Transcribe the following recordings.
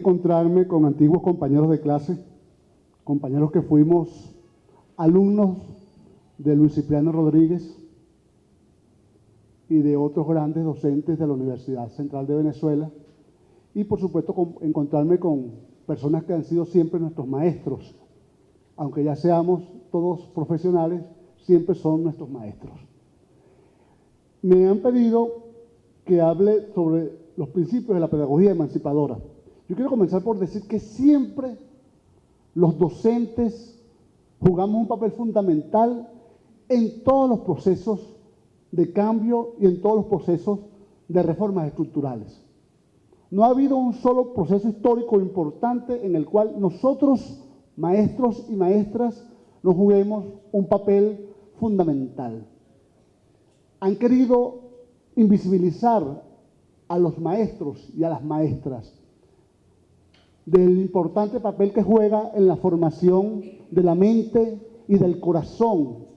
encontrarme con antiguos compañeros de clase, compañeros que fuimos alumnos de Luis Cipriano Rodríguez y de otros grandes docentes de la Universidad Central de Venezuela, y por supuesto encontrarme con personas que han sido siempre nuestros maestros. Aunque ya seamos todos profesionales, siempre son nuestros maestros. Me han pedido que hable sobre los principios de la pedagogía emancipadora. Yo quiero comenzar por decir que siempre los docentes jugamos un papel fundamental en todos los procesos de cambio y en todos los procesos de reformas estructurales. No ha habido un solo proceso histórico importante en el cual nosotros, maestros y maestras, nos juguemos un papel fundamental. Han querido invisibilizar a los maestros y a las maestras del importante papel que juega en la formación de la mente y del corazón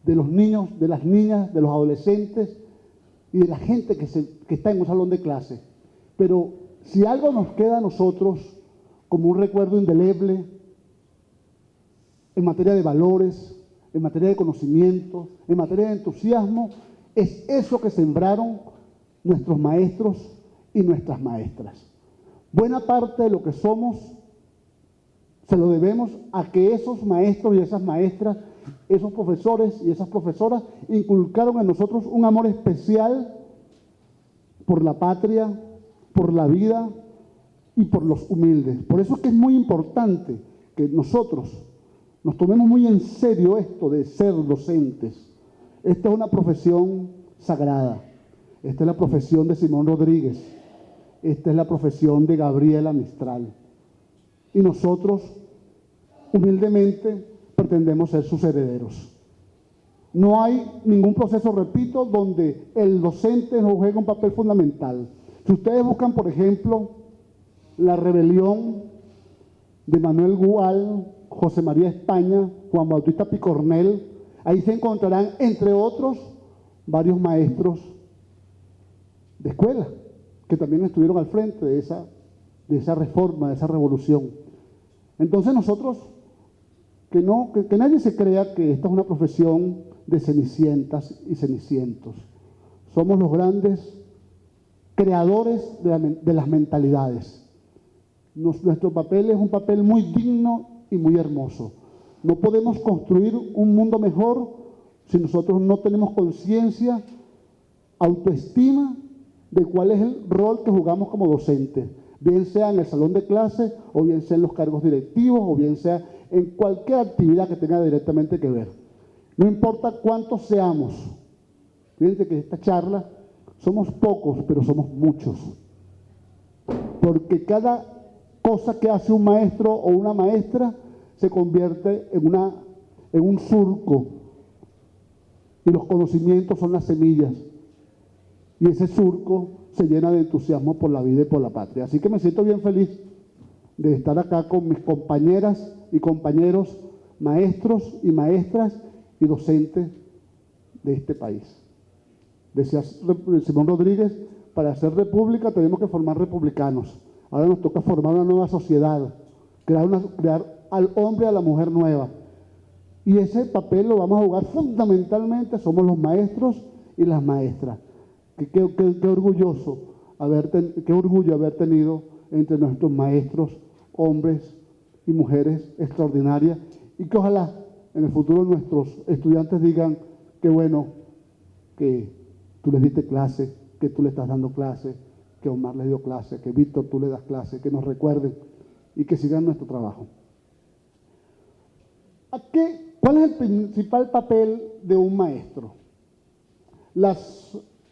de los niños, de las niñas, de los adolescentes y de la gente que está en un salón de clase. Pero si algo nos queda a nosotros como un recuerdo indeleble en materia de valores, en materia de conocimiento, en materia de entusiasmo, es eso que sembraron nuestros maestros y nuestras maestras. Buena parte de lo que somos se lo debemos a que esos maestros y esas maestras, esos profesores y esas profesoras inculcaron en nosotros un amor especial por la patria, por la vida y por los humildes. Por eso es que es muy importante que nosotros nos tomemos muy en serio esto de ser docentes. Esta es una profesión sagrada. Esta es la profesión de Simón Rodríguez. Esta es la profesión de Gabriela Mistral. Y nosotros, humildemente, pretendemos ser sus herederos. No hay ningún proceso, repito, donde el docente no juegue un papel fundamental. Si ustedes buscan, por ejemplo, la rebelión de Manuel Gual, José María España, Juan Bautista Picornell, ahí se encontrarán, entre otros, varios maestros de escuela que también estuvieron al frente de esa reforma, de esa revolución. Entonces nosotros, que nadie se crea que esta es una profesión de cenicientas y cenicientos. Somos los grandes creadores de las mentalidades. Nuestro papel es un papel muy digno y muy hermoso. No podemos construir un mundo mejor si nosotros no tenemos conciencia, autoestima de cuál es el rol que jugamos como docentes, bien sea en el salón de clase, o bien sea en los cargos directivos, o bien sea en cualquier actividad que tenga directamente que ver. No importa cuántos seamos. Fíjense que esta charla somos pocos, pero somos muchos. Porque cada cosa que hace un maestro o una maestra se convierte en un surco. Y los conocimientos son las semillas. Y ese surco se llena de entusiasmo por la vida y por la patria. Así que me siento bien feliz de estar acá con mis compañeras y compañeros, maestros y maestras y docentes de este país. Decía Simón Rodríguez, para hacer república tenemos que formar republicanos. Ahora nos toca formar una nueva sociedad, crear al hombre y a la mujer nueva. Y ese papel lo vamos a jugar fundamentalmente, somos los maestros y las maestras. Qué orgullo haber tenido entre nuestros maestros, hombres y mujeres extraordinarias, y que ojalá en el futuro nuestros estudiantes digan que bueno que tú les diste clase, que tú le estás dando clase, que Omar les dio clase, que Víctor tú le das clase, que nos recuerden y que sigan nuestro trabajo. ¿Cuál es el principal papel de un maestro?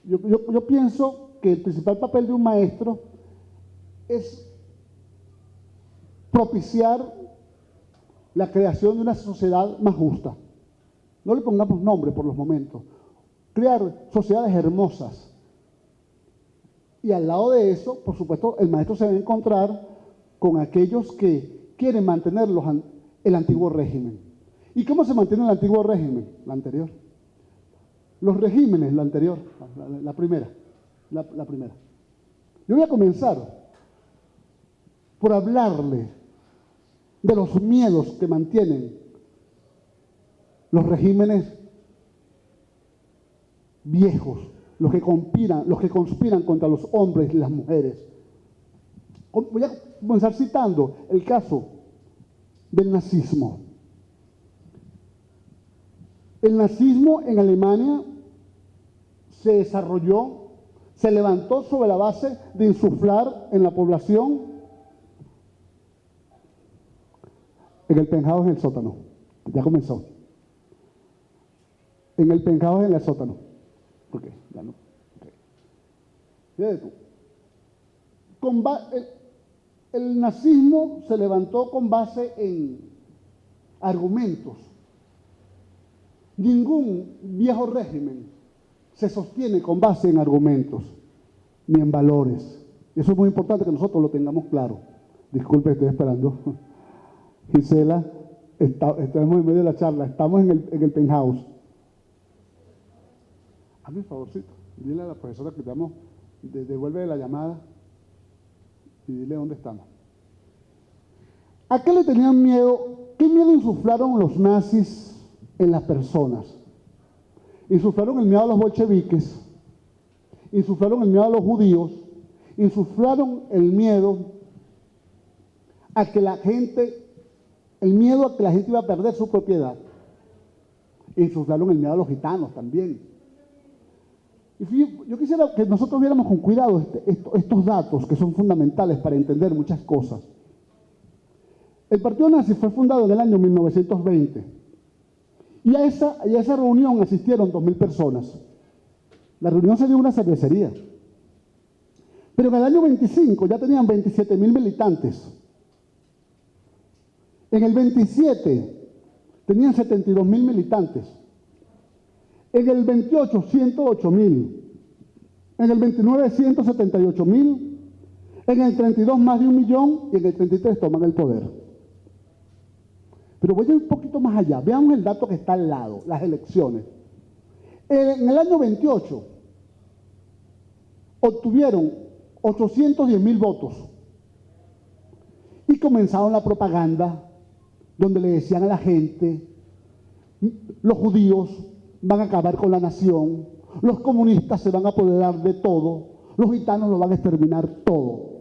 Yo pienso que el principal papel de un maestro es propiciar la creación de una sociedad más justa. No le pongamos nombre por los momentos. Crear sociedades hermosas. Y al lado de eso, por supuesto, el maestro se va a encontrar con aquellos que quieren mantener el antiguo régimen. ¿Y cómo se mantiene el antiguo régimen? La anterior. Los regímenes, la anterior, la primera. Yo voy a comenzar por hablarle de los miedos que mantienen los regímenes viejos, los que conspiran contra los hombres y las mujeres. Voy a comenzar citando el caso del nazismo. El nazismo en Alemania se desarrolló, se levantó sobre la base de insuflar en la población en el penthouse en el sótano. Ya comenzó. En el penthouse en el sótano. Ok, ya no. Okay. Fíjate tú. El nazismo se levantó con base en argumentos. Ningún viejo régimen se sostiene con base en argumentos ni en valores. Eso es muy importante que nosotros lo tengamos claro. Disculpe, estoy esperando. Gisela, estamos en medio de la charla, estamos en el penthouse. Hazme un favorcito, dile a la profesora que estamos, devuelve la llamada y dile dónde estamos. ¿A qué le tenían miedo? ¿Qué miedo insuflaron los nazis en las personas? Insuflaron el miedo a los bolcheviques, insuflaron el miedo a los judíos, insuflaron el miedo a que la gente iba a perder su propiedad. Insuflaron el miedo a los gitanos también. Y yo quisiera que nosotros viéramos con cuidado estos datos que son fundamentales para entender muchas cosas. El partido nazi fue fundado en el año 1920 y a esa reunión asistieron 2.000 personas. La reunión se dio en una cervecería. Pero en el año 25 ya tenían 27.000 militantes. En el 27 tenían 72.000 militantes. En el 28, 108.000. En el 29, 178.000. En el 32, más de 1.000.000. Y en el 33 toman el poder. Pero voy a ir un poquito más allá. Veamos el dato que está al lado, las elecciones. En el año 28 obtuvieron 810.000 votos. Y comenzaron la propaganda donde le decían a la gente, los judíos van a acabar con la nación, los comunistas se van a apoderar de todo, los gitanos lo van a exterminar todo.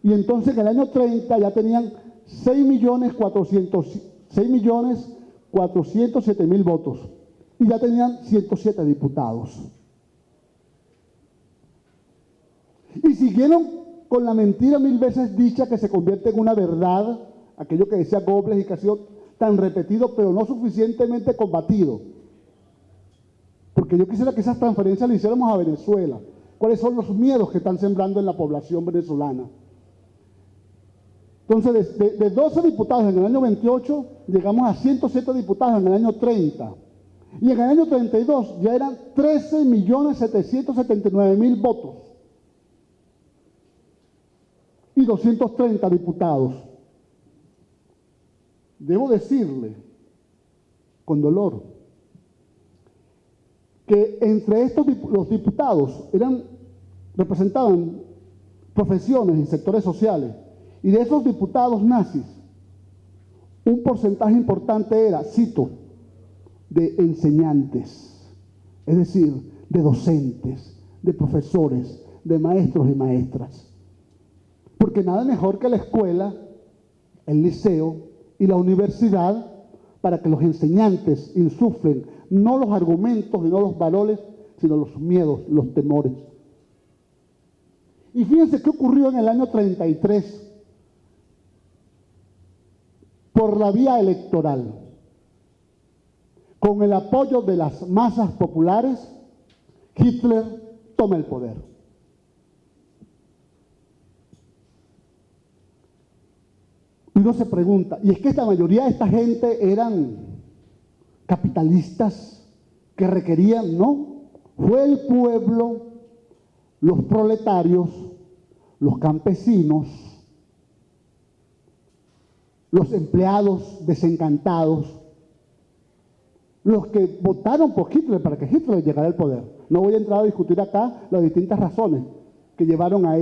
Y entonces en el año 30 ya tenían 6.407.000 votos y ya tenían 107 diputados. Y siguieron con la mentira 1000 veces dicha que se convierte en una verdad, aquello que decía Goebbels y que ha sido tan repetido pero no suficientemente combatido. Porque yo quisiera que esas transferencias le hiciéramos a Venezuela. ¿Cuáles son los miedos que están sembrando en la población venezolana? Entonces, de 12 diputados en el año 28, llegamos a 107 diputados en el año 30. Y en el año 32 ya eran 13.779.000 votos. Y 230 diputados. Debo decirle, con dolor, que entre los diputados representaban profesiones y sectores sociales. Y de esos diputados nazis, un porcentaje importante era, cito, de enseñantes, es decir, de docentes, de profesores, de maestros y maestras. Porque nada mejor que la escuela, el liceo y la universidad para que los enseñantes insuflen no los argumentos y no los valores, sino los miedos, los temores. Y fíjense qué ocurrió en el año 33 por la vía electoral. Con el apoyo de las masas populares, Hitler toma el poder. Y uno se pregunta, y es que la mayoría de esta gente eran capitalistas que requerían, no, fue el pueblo, los proletarios, los campesinos, los empleados desencantados, los que votaron por Hitler para que Hitler llegara al poder. No voy a entrar a discutir acá las distintas razones que llevaron a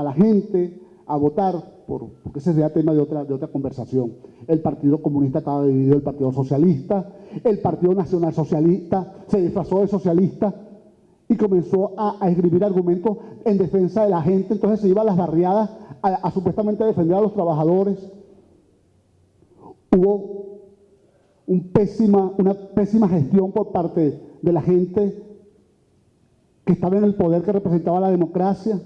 la gente a votar, porque ese sería tema de otra conversación. El Partido Comunista estaba dividido, el Partido Socialista, el Partido Nacional Socialista se disfrazó de socialista y comenzó a escribir argumentos en defensa de la gente. Entonces se iba a las barriadas a supuestamente defender a los trabajadores. Hubo una pésima gestión por parte de la gente que estaba en el poder, que representaba la democracia,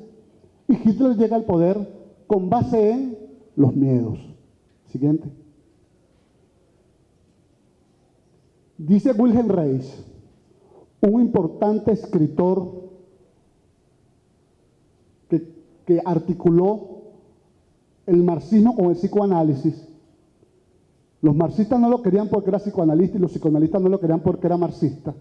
y Hitler llega al poder con base en los miedos. Siguiente. Dice Wilhelm Reich, un importante escritor que articuló el marxismo con el psicoanálisis. Los marxistas no lo querían porque era psicoanalista y los psicoanalistas no lo querían porque era marxista.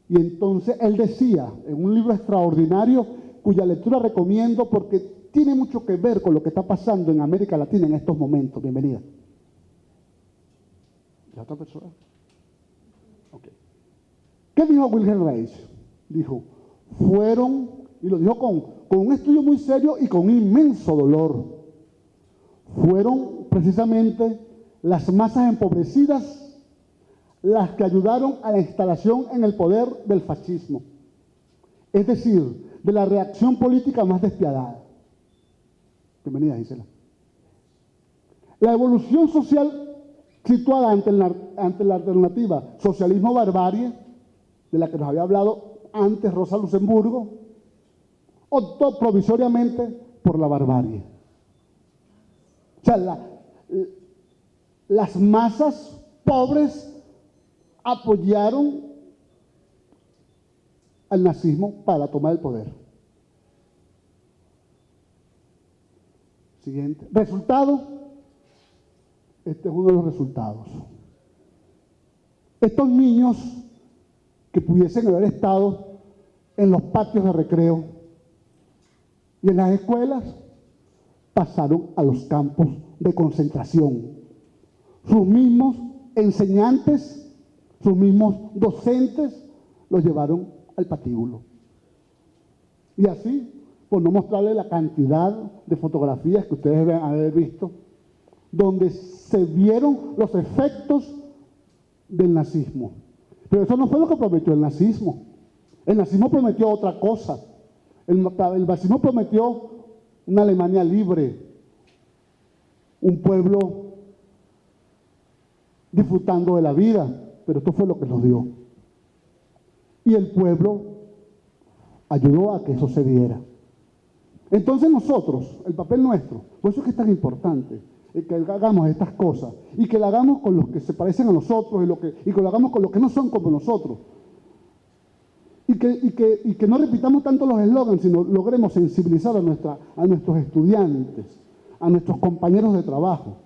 Y entonces él decía, en un libro extraordinario, cuya lectura recomiendo porque tiene mucho que ver con lo que está pasando en América Latina en estos momentos. Bienvenida. ¿La otra persona? Okay. ¿Qué dijo Wilhelm Reich? Dijo, fueron, y lo dijo con un estudio muy serio y con un inmenso dolor, fueron precisamente las masas empobrecidas las que ayudaron a la instalación en el poder del fascismo, es decir, de la reacción política más despiadada. Bienvenida, Gisela. La evolución social situada ante la alternativa socialismo-barbarie, de la que nos había hablado antes Rosa Luxemburgo, optó provisoriamente por la barbarie. O sea, las masas pobres apoyaron al nazismo para tomar el poder. Siguiente. Resultado. Este es uno de los resultados. Estos niños que pudiesen haber estado en los patios de recreo y en las escuelas pasaron a los campos de concentración. Sus mismos enseñantes, sus mismos docentes los llevaron al patíbulo. Y así, por no mostrarle la cantidad de fotografías que ustedes deben haber visto, donde se vieron los efectos del nazismo. Pero eso no fue lo que prometió el nazismo. El nazismo prometió otra cosa. El nazismo prometió una Alemania libre, un pueblo disfrutando de la vida, pero esto fue lo que nos dio. Y el pueblo ayudó a que eso se diera. Entonces nosotros, el papel nuestro, por eso es que es tan importante que hagamos estas cosas y que lo hagamos con los que se parecen a nosotros y que lo hagamos con los que no son como nosotros. Y que no repitamos tanto los eslogans, sino logremos sensibilizar a nuestros estudiantes, a nuestros compañeros de trabajo,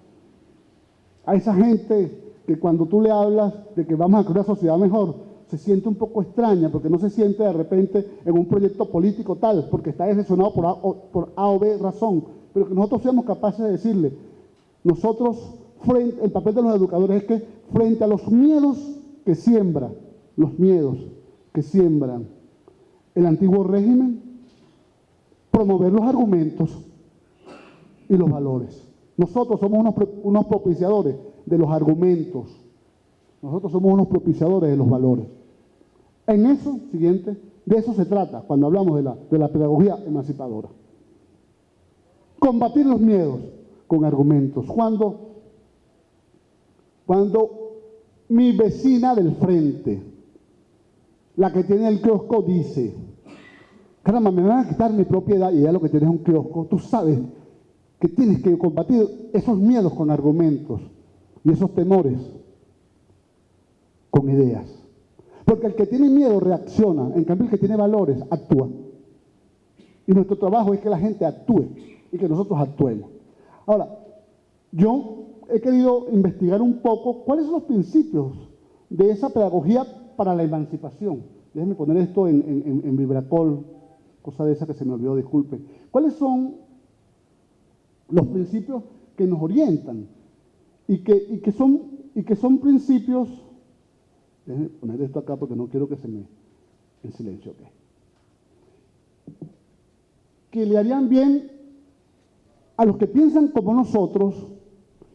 a esa gente que cuando tú le hablas de que vamos a crear una sociedad mejor, se siente un poco extraña, porque no se siente de repente en un proyecto político tal, porque está decepcionado por A o B razón, pero que nosotros seamos capaces de decirle, nosotros, el papel de los educadores es que frente a los miedos que siembran el antiguo régimen, promover los argumentos y los valores. Nosotros somos unos propiciadores de los argumentos. Nosotros somos unos propiciadores de los valores. En eso, siguiente, de eso se trata cuando hablamos de la pedagogía emancipadora. Combatir los miedos con argumentos. Cuando mi vecina del frente, la que tiene el kiosco, dice, caramba, me van a quitar mi propiedad y ella lo que tiene es un kiosco, tú sabes que tienes que combatir esos miedos con argumentos y esos temores con ideas. Porque el que tiene miedo reacciona, en cambio el que tiene valores actúa. Y nuestro trabajo es que la gente actúe y que nosotros actuemos. Ahora, yo he querido investigar un poco cuáles son los principios de esa pedagogía para la emancipación. Déjenme poner esto en Vibracol, cosa de esa que se me olvidó, disculpen. ¿Cuáles son los principios que nos orientan y que son principios? Déjenme poner esto acá porque no quiero que se me... En silencio, ok. que le harían bien a los que piensan como nosotros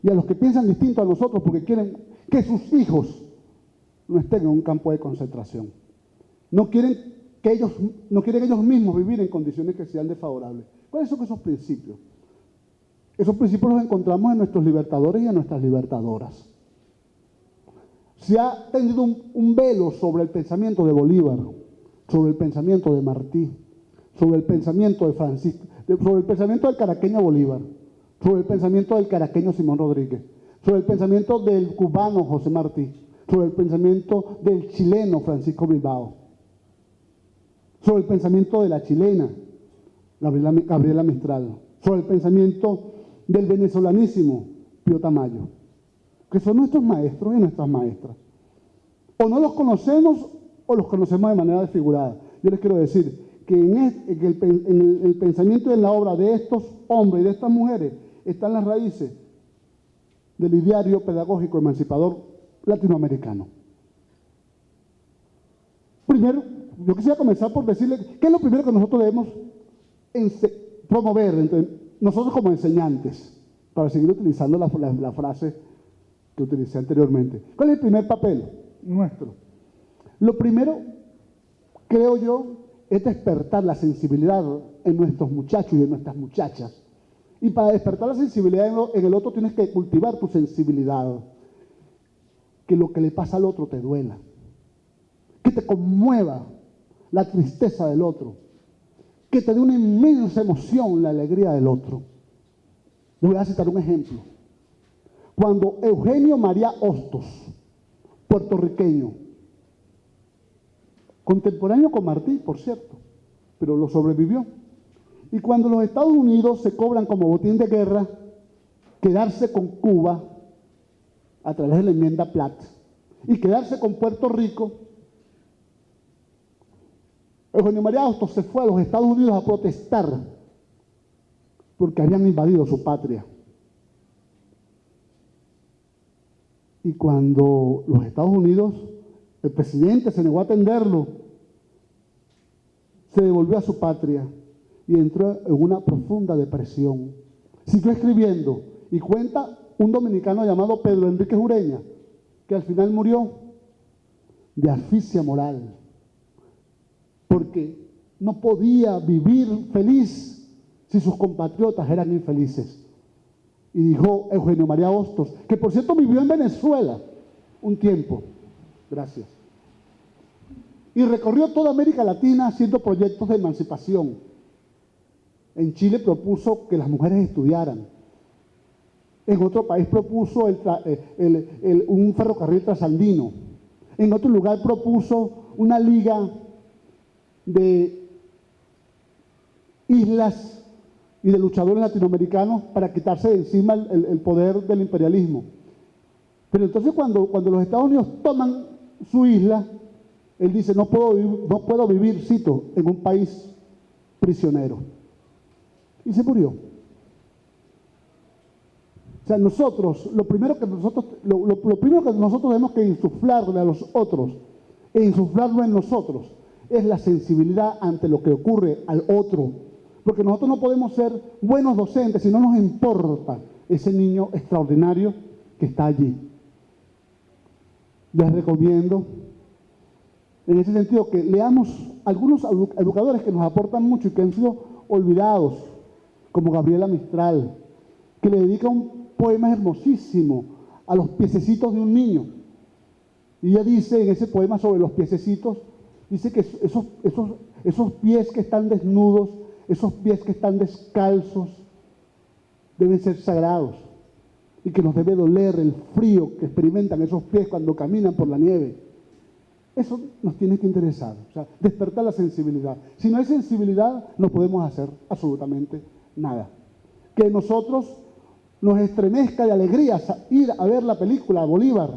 y a los que piensan distinto a nosotros porque quieren que sus hijos no estén en un campo de concentración. No quieren ellos mismos vivir en condiciones que sean desfavorables. ¿Cuáles son esos principios? Esos principios los encontramos en nuestros libertadores y en nuestras libertadoras. Se ha tendido un velo sobre el pensamiento de Bolívar, sobre el pensamiento de Martí, sobre el pensamiento de Francisco, sobre el pensamiento del caraqueño Bolívar, sobre el pensamiento del caraqueño Simón Rodríguez, sobre el pensamiento del cubano José Martí, sobre el pensamiento del chileno Francisco Bilbao, sobre el pensamiento de la chilena Gabriela Mistral, sobre el pensamiento del venezolanísimo Pío Tamayo, que son nuestros maestros y nuestras maestras. O no los conocemos o los conocemos de manera desfigurada. Yo les quiero decir que en el pensamiento y en la obra de estos hombres y de estas mujeres están las raíces del ideario pedagógico emancipador latinoamericano. Primero, yo quisiera comenzar por decirle qué es lo primero que nosotros debemos promover entre nosotros como enseñantes, para seguir utilizando la frase que utilicé anteriormente. ¿Cuál es el primer papel nuestro? Lo primero, creo yo, es despertar la sensibilidad en nuestros muchachos y en nuestras muchachas. Y para despertar la sensibilidad en el otro tienes que cultivar tu sensibilidad. Que lo que le pasa al otro te duela. Que te conmueva la tristeza del otro. Que te dé una inmensa emoción la alegría del otro. Les voy a citar un ejemplo. Cuando Eugenio María Hostos, puertorriqueño, contemporáneo con Martí, por cierto, pero lo sobrevivió. Y cuando los Estados Unidos se cobran como botín de guerra quedarse con Cuba a través de la enmienda Platt y quedarse con Puerto Rico, Eugenio María Hostos se fue a los Estados Unidos a protestar porque habían invadido su patria. Y cuando los Estados Unidos, el presidente se negó a atenderlo, se devolvió a su patria y entró en una profunda depresión. Siguió escribiendo y cuenta un dominicano llamado Pedro Enrique Ureña, que al final murió de asfixia moral, porque no podía vivir feliz si sus compatriotas eran infelices. Y dijo Eugenio María Hostos, que por cierto vivió en Venezuela un tiempo, gracias, y recorrió toda América Latina haciendo proyectos de emancipación. En Chile propuso que las mujeres estudiaran. En otro país propuso un ferrocarril trasandino. En otro lugar propuso una liga de islas y de luchadores latinoamericanos para quitarse de encima el poder del imperialismo. Pero entonces cuando los Estados Unidos toman su isla, él dice, no puedo vivir, cito, en un país prisionero. Y se murió. O sea, nosotros, lo primero que nosotros tenemos que insuflarle a los otros e insuflarlo en nosotros es la sensibilidad ante lo que ocurre al otro. Porque nosotros no podemos ser buenos docentes si no nos importa ese niño extraordinario que está allí. Les recomiendo, en ese sentido, que leamos algunos educadores que nos aportan mucho y que han sido olvidados, como Gabriela Mistral, que le dedica un poema hermosísimo a los piececitos de un niño. Y ella dice en ese poema sobre los piececitos, dice que esos pies que están desnudos, esos pies que están descalzos, deben ser sagrados y que nos debe doler el frío que experimentan esos pies cuando caminan por la nieve. Eso nos tiene que interesar, o sea, despertar la sensibilidad. Si no hay sensibilidad, no podemos hacer absolutamente nada. Que nosotros nos estremezca de alegría ir a ver la película Bolívar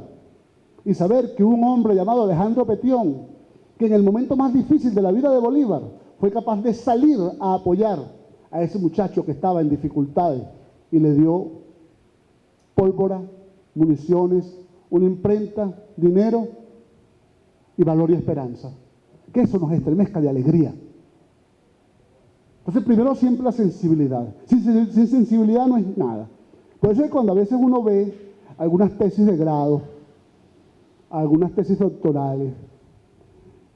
y saber que un hombre llamado Alejandro Petión, que en el momento más difícil de la vida de Bolívar fue capaz de salir a apoyar a ese muchacho que estaba en dificultades y le dio pólvora, municiones, una imprenta, dinero y valor y esperanza. Que eso nos estremezca de alegría. Entonces, primero siempre la sensibilidad. Sin sensibilidad no es nada. Por eso es que cuando a veces uno ve algunas tesis de grado, algunas tesis doctorales,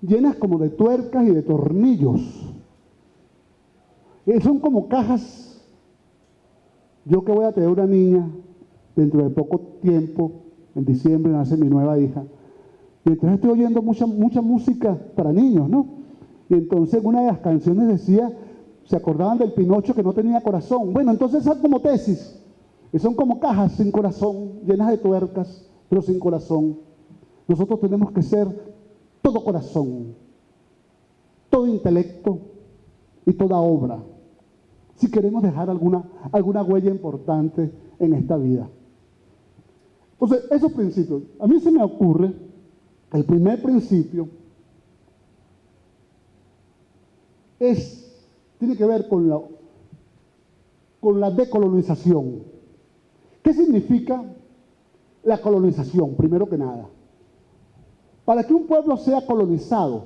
llenas como de tuercas y de tornillos. Son como cajas. Yo que voy a tener una niña dentro de poco tiempo, en diciembre nace mi nueva hija, y entonces estoy oyendo mucha música para niños, ¿no? Y entonces una de las canciones decía, se acordaban del Pinocho que no tenía corazón. Bueno, entonces son como tesis, que son como cajas sin corazón, llenas de tuercas, pero sin corazón. Nosotros tenemos que ser todo corazón, todo intelecto y toda obra, si queremos dejar alguna huella importante en esta vida. Entonces, esos principios, a mí se me ocurre, el primer principio tiene que ver con la decolonización. ¿Qué significa la colonización? Primero que nada, para que un pueblo sea colonizado,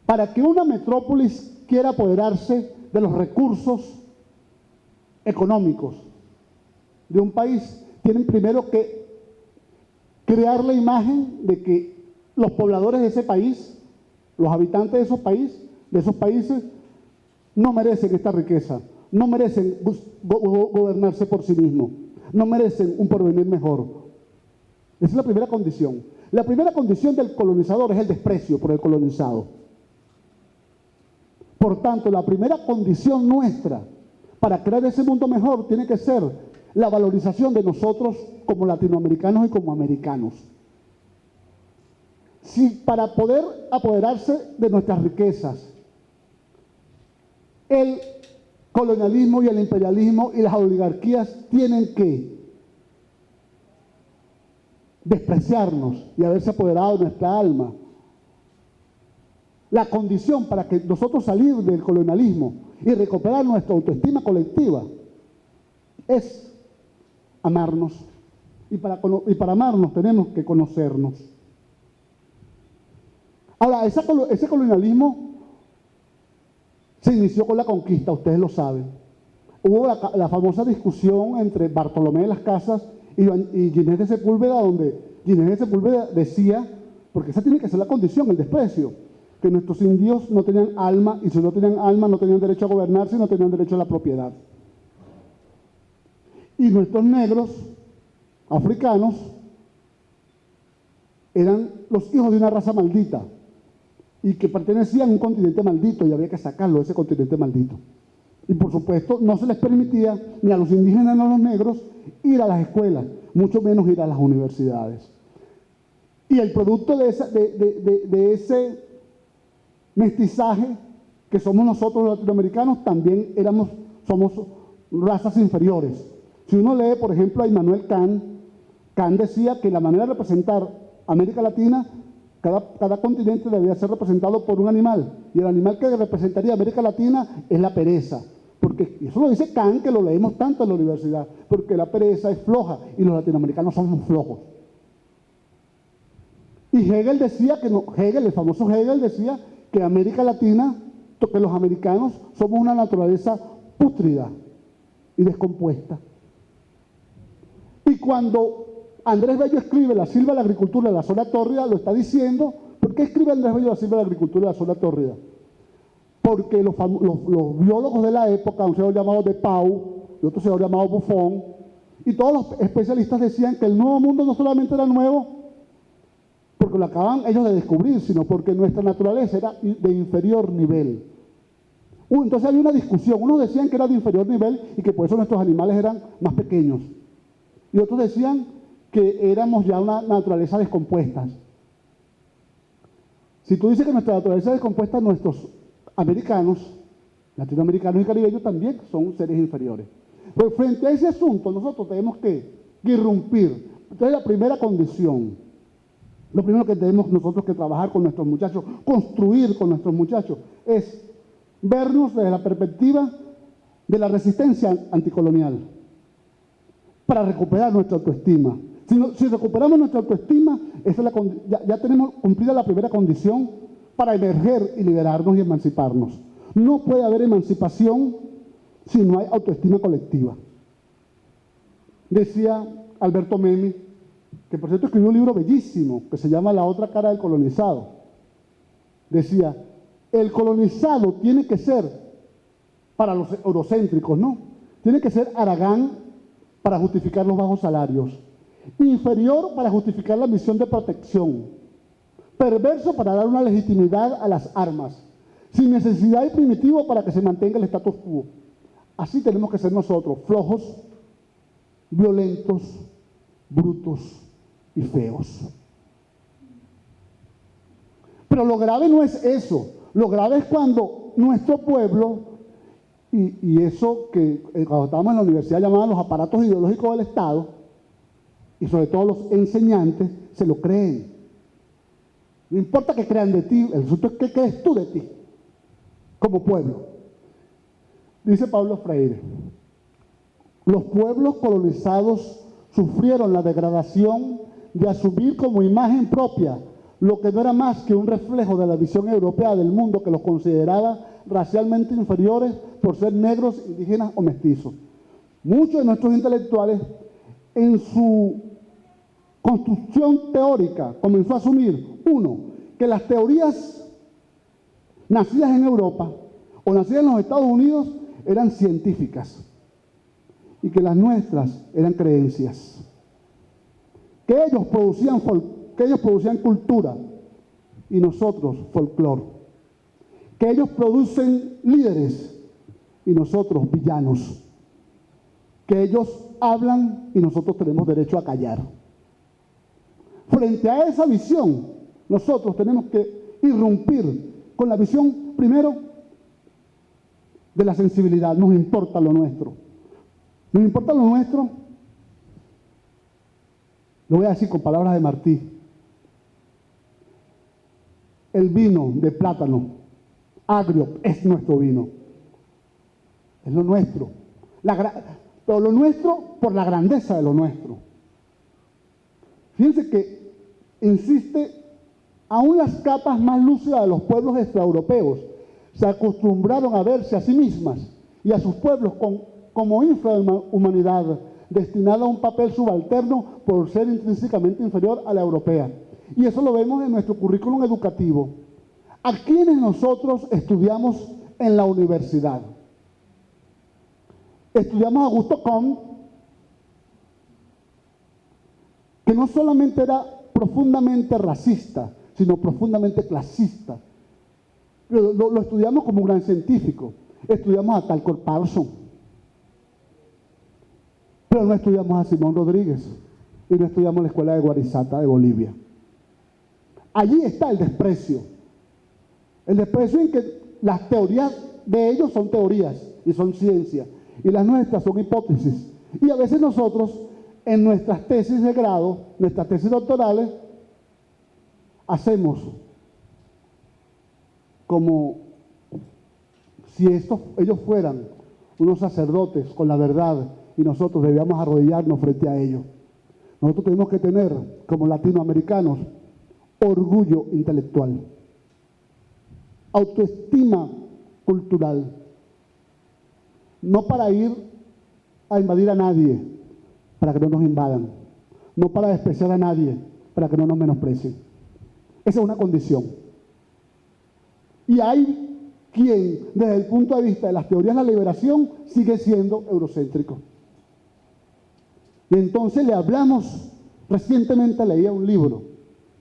para que una metrópolis quiera apoderarse de los recursos económicos de un país, tienen primero que crear la imagen de que los pobladores de ese país, los habitantes de esos países, no merecen esta riqueza, no merecen gobernarse por sí mismos, no merecen un porvenir mejor. Esa es la primera condición. La primera condición del colonizador es el desprecio por el colonizado. Por tanto, la primera condición nuestra para crear ese mundo mejor tiene que ser la valorización de nosotros como latinoamericanos y como americanos. Si para poder apoderarse de nuestras riquezas, el colonialismo y el imperialismo y las oligarquías tienen que despreciarnos y haberse apoderado de nuestra alma, la condición para que nosotros salir del colonialismo y recuperar nuestra autoestima colectiva es amarnos. Y para amarnos tenemos que conocernos. Ahora, ese colonialismo se inició con la conquista, ustedes lo saben. Hubo la famosa discusión entre Bartolomé de las Casas y Ginés de Sepúlveda, donde Ginés de Sepúlveda decía, porque esa tiene que ser la condición, el desprecio, que nuestros indios no tenían alma, y si no tenían alma no tenían derecho a gobernarse y no tenían derecho a la propiedad. Y nuestros negros, africanos, eran los hijos de una raza maldita y que pertenecían a un continente maldito y había que sacarlo de ese continente maldito. Y por supuesto no se les permitía ni a los indígenas ni a los negros ir a las escuelas, mucho menos ir a las universidades. Y el producto de ese mestizaje que somos nosotros los latinoamericanos, también somos razas inferiores. Si uno lee, por ejemplo, a Immanuel Kant, Kant decía que la manera de representar América Latina, cada continente debería ser representado por un animal, y el animal que representaría América Latina es la pereza. Y eso lo dice Kant, que lo leemos tanto en la universidad, porque la pereza es floja y los latinoamericanos somos flojos. Y Hegel decía el famoso Hegel decía que América Latina, que los americanos somos una naturaleza pútrida y descompuesta. Y cuando Andrés Bello escribe La Silva de la Agricultura de la Zona Tórrida, lo está diciendo. ¿Por qué escribe Andrés Bello La Silva de la Agricultura de la Zona Tórrida? Porque los biólogos de la época, un señor llamado De Pau y otro señor llamado Buffon, y todos los especialistas decían que el nuevo mundo no solamente era nuevo porque lo acaban ellos de descubrir, sino porque nuestra naturaleza era de inferior nivel. Entonces había una discusión. Unos decían que era de inferior nivel y que por eso nuestros animales eran más pequeños. Y otros decían que éramos ya una naturaleza descompuesta. Si tú dices que nuestra naturaleza es descompuesta, nuestros americanos, latinoamericanos y caribeños también son seres inferiores. Pero frente a ese asunto nosotros tenemos que irrumpir. Entonces la primera condición, lo primero que tenemos nosotros que trabajar con nuestros muchachos, construir con nuestros muchachos, es vernos desde la perspectiva de la resistencia anticolonial para recuperar nuestra autoestima. Si recuperamos nuestra autoestima, ya tenemos cumplida la primera condición para emerger y liberarnos y emanciparnos. No puede haber emancipación si no hay autoestima colectiva. Decía Alberto Memmi, que por cierto escribió un libro bellísimo que se llama La otra cara del colonizado. Decía, el colonizado tiene que ser, para los eurocéntricos, ¿no? Tiene que ser Aragán para justificar los bajos salarios, inferior para justificar la misión de protección, perverso para dar una legitimidad a las armas, sin necesidad y primitivo para que se mantenga el status quo. Así tenemos que ser nosotros, flojos, violentos, brutos y feos. Pero lo grave no es eso, lo grave es cuando nuestro pueblo, y eso que cuando estábamos en la universidad llamaban los aparatos ideológicos del Estado, y sobre todo los enseñantes, se lo creen. No importa que crean de ti, el asunto es qué crees tú de ti, como pueblo. Dice Pablo Freire, los pueblos colonizados sufrieron la degradación de asumir como imagen propia lo que no era más que un reflejo de la visión europea del mundo que los consideraba racialmente inferiores por ser negros, indígenas o mestizos. Muchos de nuestros intelectuales, en su construcción teórica, comenzó a asumir, uno, que las teorías nacidas en Europa o nacidas en los Estados Unidos eran científicas y que las nuestras eran creencias. Que ellos producían cultura y nosotros folclore. Que ellos producen líderes y nosotros villanos. Que ellos hablan y nosotros tenemos derecho a callar. Frente a esa visión, nosotros tenemos que irrumpir con la visión, primero, de la sensibilidad. Nos importa lo nuestro. Nos importa lo nuestro. Lo voy a decir con palabras de Martí. El vino de plátano agrio es nuestro vino. Es lo nuestro. Pero lo nuestro por la grandeza de lo nuestro. Fíjense que insiste, aún las capas más lúcidas de los pueblos extraeuropeos se acostumbraron a verse a sí mismas y a sus pueblos como infrahumanidad, destinada a un papel subalterno por ser intrínsecamente inferior a la europea. Y eso lo vemos en nuestro currículum educativo. ¿A quiénes nosotros estudiamos en la universidad? Estudiamos a Augusto Comte, que no solamente era profundamente racista, sino profundamente clasista. Lo estudiamos como un gran científico. Estudiamos a Talcott Parsons. Pero no estudiamos a Simón Rodríguez y no estudiamos la escuela de Guarizata de Bolivia. Allí está el desprecio. El desprecio en que las teorías de ellos son teorías y son ciencia, y las nuestras son hipótesis. Y a veces nosotros, en nuestras tesis de grado, nuestras tesis doctorales, hacemos como si ellos fueran unos sacerdotes con la verdad y nosotros debíamos arrodillarnos frente a ellos. Nosotros tenemos que tener, como latinoamericanos, orgullo intelectual, autoestima cultural, no para ir a invadir a nadie, para que no nos invadan, no para despreciar a nadie, para que no nos menosprecien. Esa es una condición. Y hay quien, desde el punto de vista de las teorías de la liberación, sigue siendo eurocéntrico. Y entonces le hablamos, recientemente leía un libro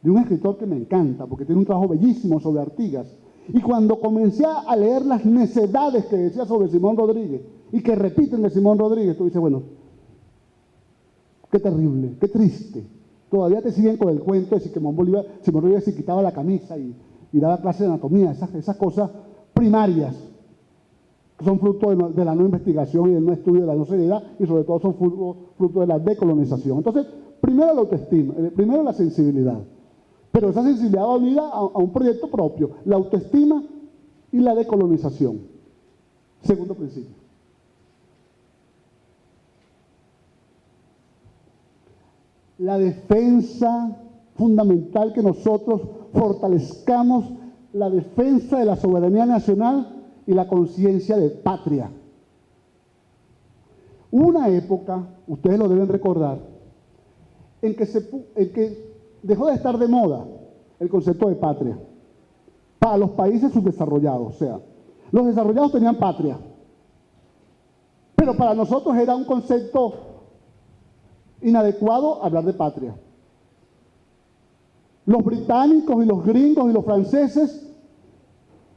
de un escritor que me encanta, porque tiene un trabajo bellísimo sobre Artigas. Y cuando comencé a leer las necedades que decía sobre Simón Rodríguez, y que repiten de Simón Rodríguez, tú dices, bueno, qué terrible, qué triste. Todavía te siguen con el cuento de si Simón Rodríguez se quitaba la camisa y daba clase de anatomía, esas cosas primarias, que son fruto de la no investigación y del no estudio de la no seriedad, y sobre todo son fruto de la decolonización. Entonces, primero la autoestima, primero la sensibilidad. Pero esa sensibilidad va unida a un proyecto propio, la autoestima y la decolonización. Segundo principio. La defensa fundamental, que nosotros fortalezcamos la defensa de la soberanía nacional y la conciencia de patria. Hubo una época, ustedes lo deben recordar, en que dejó de estar de moda el concepto de patria para los países subdesarrollados. O sea, los desarrollados tenían patria, pero para nosotros era un concepto inadecuado hablar de patria. Los británicos y los gringos y los franceses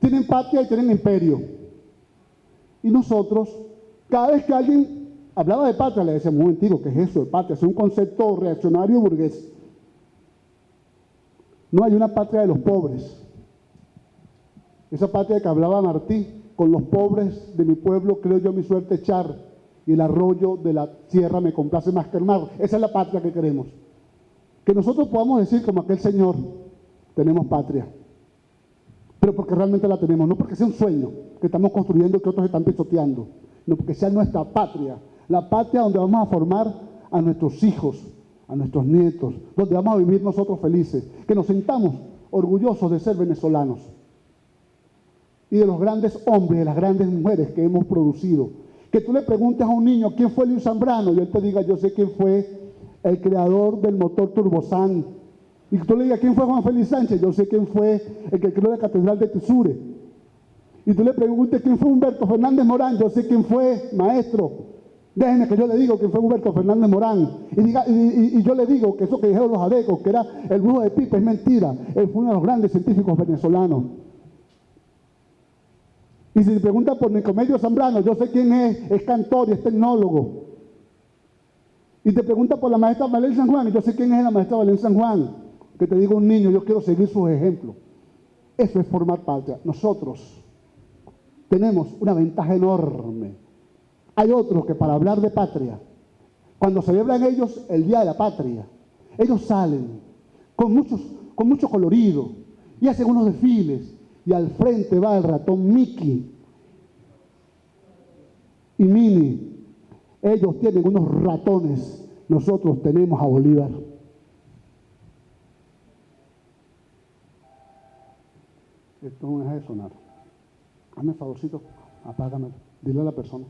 tienen patria y tienen imperio. Y nosotros, cada vez que alguien hablaba de patria, le decíamos, un momentico, ¿qué es eso de patria? Es un concepto reaccionario burgués. No hay una patria de los pobres. Esa patria de que hablaba Martí, con los pobres de mi pueblo creo yo mi suerte echar, y el arroyo de la sierra me complace más que el mar. Esa es la patria que queremos. Que nosotros podamos decir como aquel señor, tenemos patria. Pero porque realmente la tenemos, no porque sea un sueño que estamos construyendo y que otros están pisoteando, no porque sea nuestra patria, la patria donde vamos a formar a nuestros hijos, a nuestros nietos, donde vamos a vivir nosotros felices, que nos sintamos orgullosos de ser venezolanos y de los grandes hombres y de las grandes mujeres que hemos producido. Que tú le preguntes a un niño quién fue Luis Zambrano y él te diga, yo sé quién fue el creador del motor Turbosan. Y que tú le digas quién fue Juan Félix Sánchez, yo sé quién fue el que creó la Catedral de Tizure. Y tú le preguntes quién fue Humberto Fernández Morán, yo sé quién fue, maestro. Déjenme que yo le digo quién fue Humberto Fernández Morán. Y yo le digo que eso que dijeron los adecos, que era el brujo de Pipa, es mentira. Él fue uno de los grandes científicos venezolanos. Y si le preguntan por Nicomedio Zambrano, yo sé quién es cantor y es tecnólogo. Y te preguntan por la maestra Belén San Juan, y yo sé quién es la maestra Belén San Juan. Que te digo un niño, yo quiero seguir sus ejemplos. Eso es formar patria. Nosotros tenemos una ventaja enorme. Hay otros que para hablar de patria, cuando celebran ellos el Día de la Patria, ellos salen con mucho colorido y hacen unos desfiles y al frente va el ratón Mickey y Minnie. Ellos tienen unos ratones, nosotros tenemos a Bolívar. Esto no deja de sonar. Hazme favorcito, apágamelo, dile a la persona.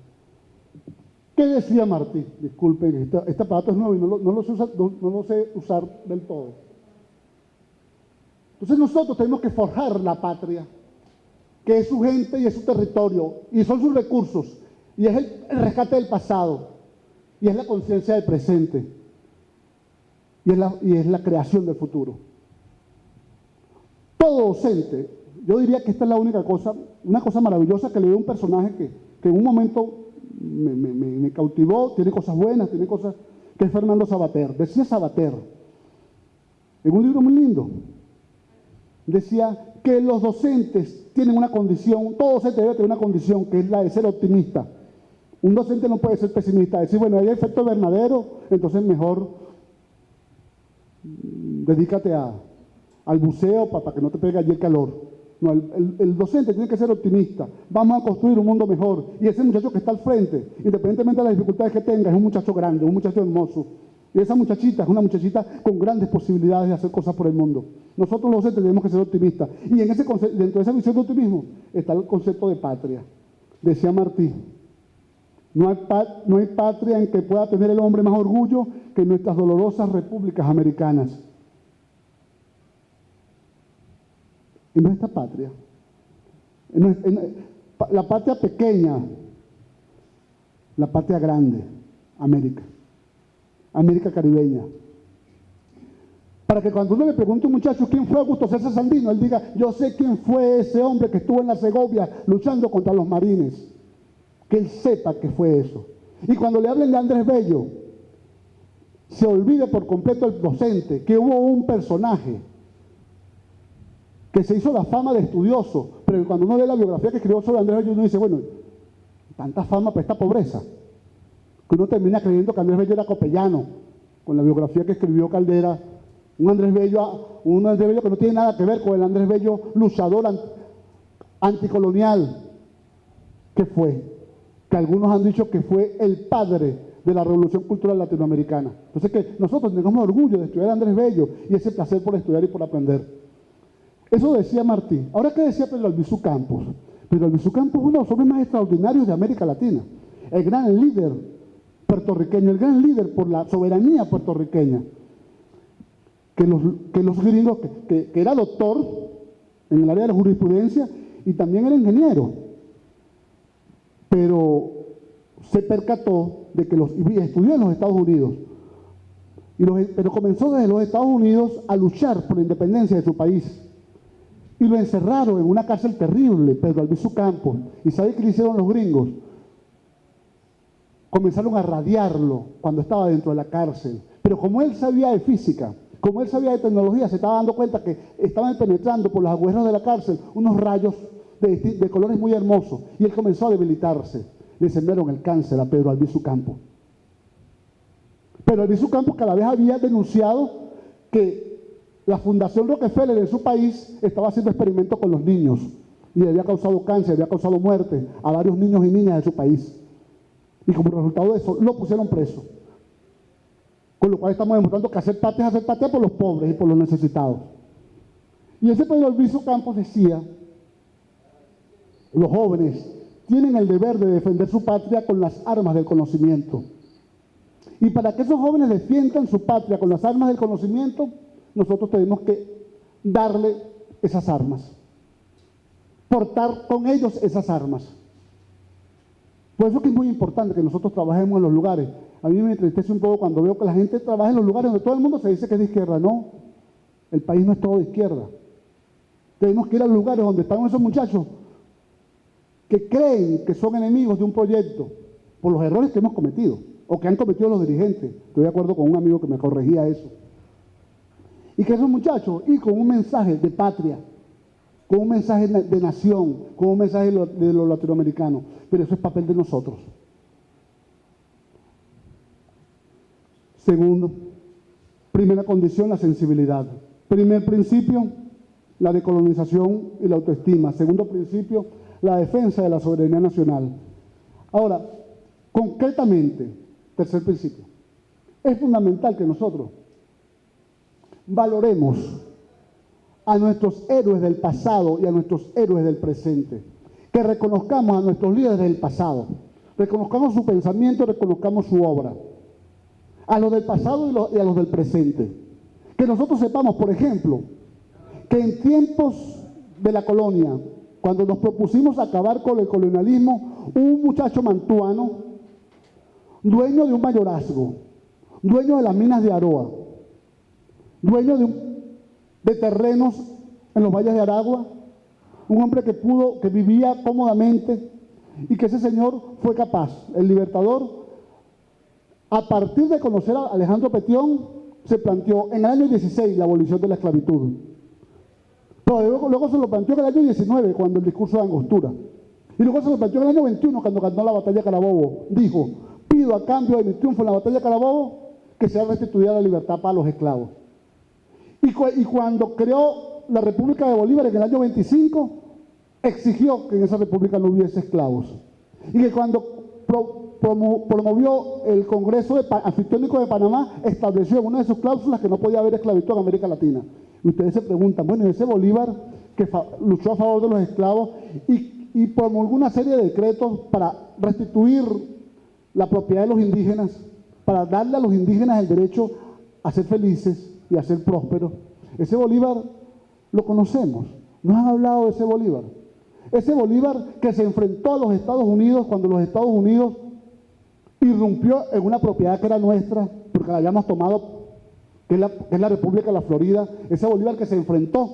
¿Qué decía Martí? Disculpen, este aparato es nuevo y no lo sé usar del todo. Entonces nosotros tenemos que forjar la patria, que es su gente y es su territorio, y son sus recursos, y es el rescate del pasado, y es la conciencia del presente, y es la creación del futuro. Todo docente, yo diría que esta es la única cosa, una cosa maravillosa que le dio un personaje que en un momento me cautivó, tiene cosas buenas, tiene cosas, que es Fernando Savater. Decía Savater, en un libro muy lindo, decía que los docentes tienen una condición, todo docente debe tener una condición, que es la de ser optimista. Un docente no puede ser pesimista, decir, bueno, hay efecto invernadero, entonces mejor dedícate al buceo para que no te pegue allí el calor. No, el docente tiene que ser optimista. Vamos a construir un mundo mejor. Y ese muchacho que está al frente, independientemente de las dificultades que tenga, es un muchacho grande, un muchacho hermoso. Y esa muchachita es una muchachita con grandes posibilidades de hacer cosas por el mundo. Nosotros los docentes tenemos que ser optimistas. Y en dentro de esa visión de optimismo está el concepto de patria. Decía Martí, no hay patria en que pueda tener el hombre más orgullo que en nuestras dolorosas repúblicas americanas. Y nuestra patria, la patria pequeña, la patria grande, América caribeña. Para que cuando uno le pregunte a un muchacho quién fue Augusto César Sandino, él diga, yo sé quién fue ese hombre que estuvo en la Segovia luchando contra los marines. Que él sepa que fue eso. Y cuando le hablen de Andrés Bello, se olvide por completo el docente que hubo un personaje que se hizo la fama de estudioso, pero cuando uno lee la biografía que escribió sobre Andrés Bello, uno dice, bueno, tanta fama para esta pobreza, que uno termina creyendo que Andrés Bello era copellano, con la biografía que escribió Caldera, un Andrés Bello que no tiene nada que ver con el Andrés Bello luchador anticolonial, que fue, que algunos han dicho que fue el padre de la revolución cultural latinoamericana. Entonces que nosotros tengamos orgullo de estudiar a Andrés Bello y ese placer por estudiar y por aprender. Eso decía Martí. Ahora, ¿qué decía Pedro Albizu Campos? Pedro Albizu Campos es uno de los hombres más extraordinarios de América Latina. El gran líder puertorriqueño, el gran líder por la soberanía puertorriqueña. Que los gringos, que era doctor en el área de la jurisprudencia y también era ingeniero. Pero se percató de que estudió en los Estados Unidos. Pero comenzó desde los Estados Unidos a luchar por la independencia de su país. Y lo encerraron en una cárcel terrible, Pedro Albizu Campos. ¿Y sabe qué le hicieron los gringos? Comenzaron a radiarlo cuando estaba dentro de la cárcel. Pero como él sabía de física, como él sabía de tecnología, se estaba dando cuenta que estaban penetrando por los agujeros de la cárcel unos rayos de colores muy hermosos. Y él comenzó a debilitarse. Le sembraron el cáncer a Pedro Albizu Campos. Pedro Albizu Campos cada vez había denunciado que la Fundación Rockefeller en su país estaba haciendo experimentos con los niños y había causado cáncer, había causado muerte a varios niños y niñas de su país. Y como resultado de eso, lo pusieron preso. Con lo cual estamos demostrando que hacer patria es hacer patria por los pobres y por los necesitados. Y ese Pedro Albizu Campos decía, los jóvenes tienen el deber de defender su patria con las armas del conocimiento. Y para que esos jóvenes defiendan su patria con las armas del conocimiento, nosotros tenemos que darle esas armas, portar con ellos esas armas. Por eso que es muy importante que nosotros trabajemos en los lugares. A mí me entristece un poco cuando veo que la gente trabaja en los lugares donde todo el mundo se dice que es de izquierda. No, el país no es todo de izquierda. Tenemos que ir a los lugares donde están esos muchachos que creen que son enemigos de un proyecto por los errores que hemos cometido o que han cometido los dirigentes. Estoy de acuerdo con un amigo que me corregía eso. Y que esos muchachos, y con un mensaje de patria, con un mensaje de nación, con un mensaje de los latinoamericanos. Pero eso es papel de nosotros. Segundo, primera condición, la sensibilidad. Primer principio, la decolonización y la autoestima. Segundo principio, la defensa de la soberanía nacional. Ahora, concretamente, tercer principio, es fundamental que nosotros valoremos a nuestros héroes del pasado y a nuestros héroes del presente. Que reconozcamos a nuestros líderes del pasado, reconozcamos su pensamiento, reconozcamos su obra. A los del pasado y a los del presente. Que nosotros sepamos, por ejemplo, que en tiempos de la colonia, cuando nos propusimos acabar con el colonialismo, un muchacho mantuano, dueño de un mayorazgo, dueño de las minas de Aroa, dueño de terrenos en los valles de Aragua, un hombre que vivía cómodamente y que ese señor fue capaz, el libertador, a partir de conocer a Alejandro Petión, se planteó en el año 16 la abolición de la esclavitud. Pero luego se lo planteó en el año 19, cuando el discurso de Angostura. Y luego se lo planteó en el año 21, cuando ganó la batalla de Carabobo. Dijo, pido a cambio de mi triunfo en la batalla de Carabobo, que sea restituida la libertad para los esclavos. Y cuando creó la República de Bolívar en el año 25, exigió que en esa república no hubiese esclavos. Y que cuando promovió el Congreso Anfictiónico de Panamá, estableció en una de sus cláusulas que no podía haber esclavitud en América Latina. Y ustedes se preguntan, bueno, ese Bolívar que luchó a favor de los esclavos y promulgó una serie de decretos para restituir la propiedad de los indígenas, para darle a los indígenas el derecho a ser felices y a ser prósperos. Ese Bolívar lo conocemos. Nos han hablado de ese Bolívar. Ese Bolívar que se enfrentó a los Estados Unidos cuando los Estados Unidos irrumpió en una propiedad que era nuestra, porque la habíamos tomado, que es la República de la Florida. Ese Bolívar que se enfrentó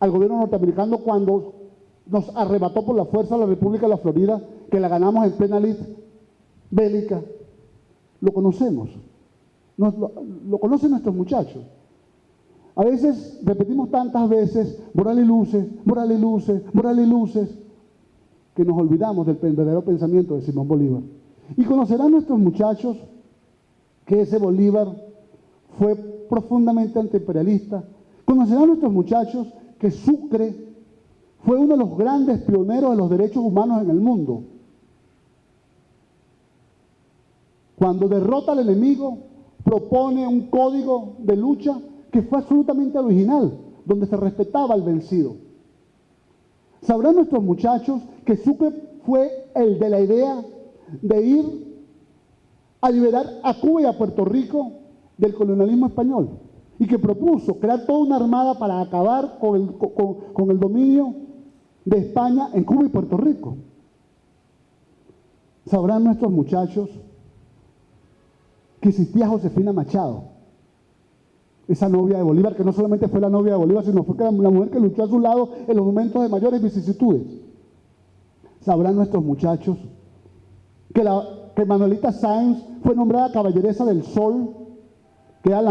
al gobierno norteamericano cuando nos arrebató por la fuerza la República de la Florida, que la ganamos en plena lid bélica. Lo conocemos. Lo conocen nuestros muchachos. A veces repetimos tantas veces, moral y luces, moral y luces, moral y luces, que nos olvidamos del verdadero pensamiento de Simón Bolívar. Y conocerán nuestros muchachos que ese Bolívar fue profundamente antiimperialista. Conocerán nuestros muchachos que Sucre fue uno de los grandes pioneros de los derechos humanos en el mundo. Cuando derrota al enemigo, propone un código de lucha que fue absolutamente original, donde se respetaba al vencido. Sabrán nuestros muchachos que Sucre fue el de la idea de ir a liberar a Cuba y a Puerto Rico del colonialismo español y que propuso crear toda una armada para acabar con el dominio de España en Cuba y Puerto Rico. Sabrán nuestros muchachos que existía Josefina Machado, esa novia de Bolívar, que no solamente fue la novia de Bolívar, sino fue la mujer que luchó a su lado en los momentos de mayores vicisitudes. Sabrán nuestros muchachos que Manuelita Sáenz fue nombrada Caballeresa del Sol, que es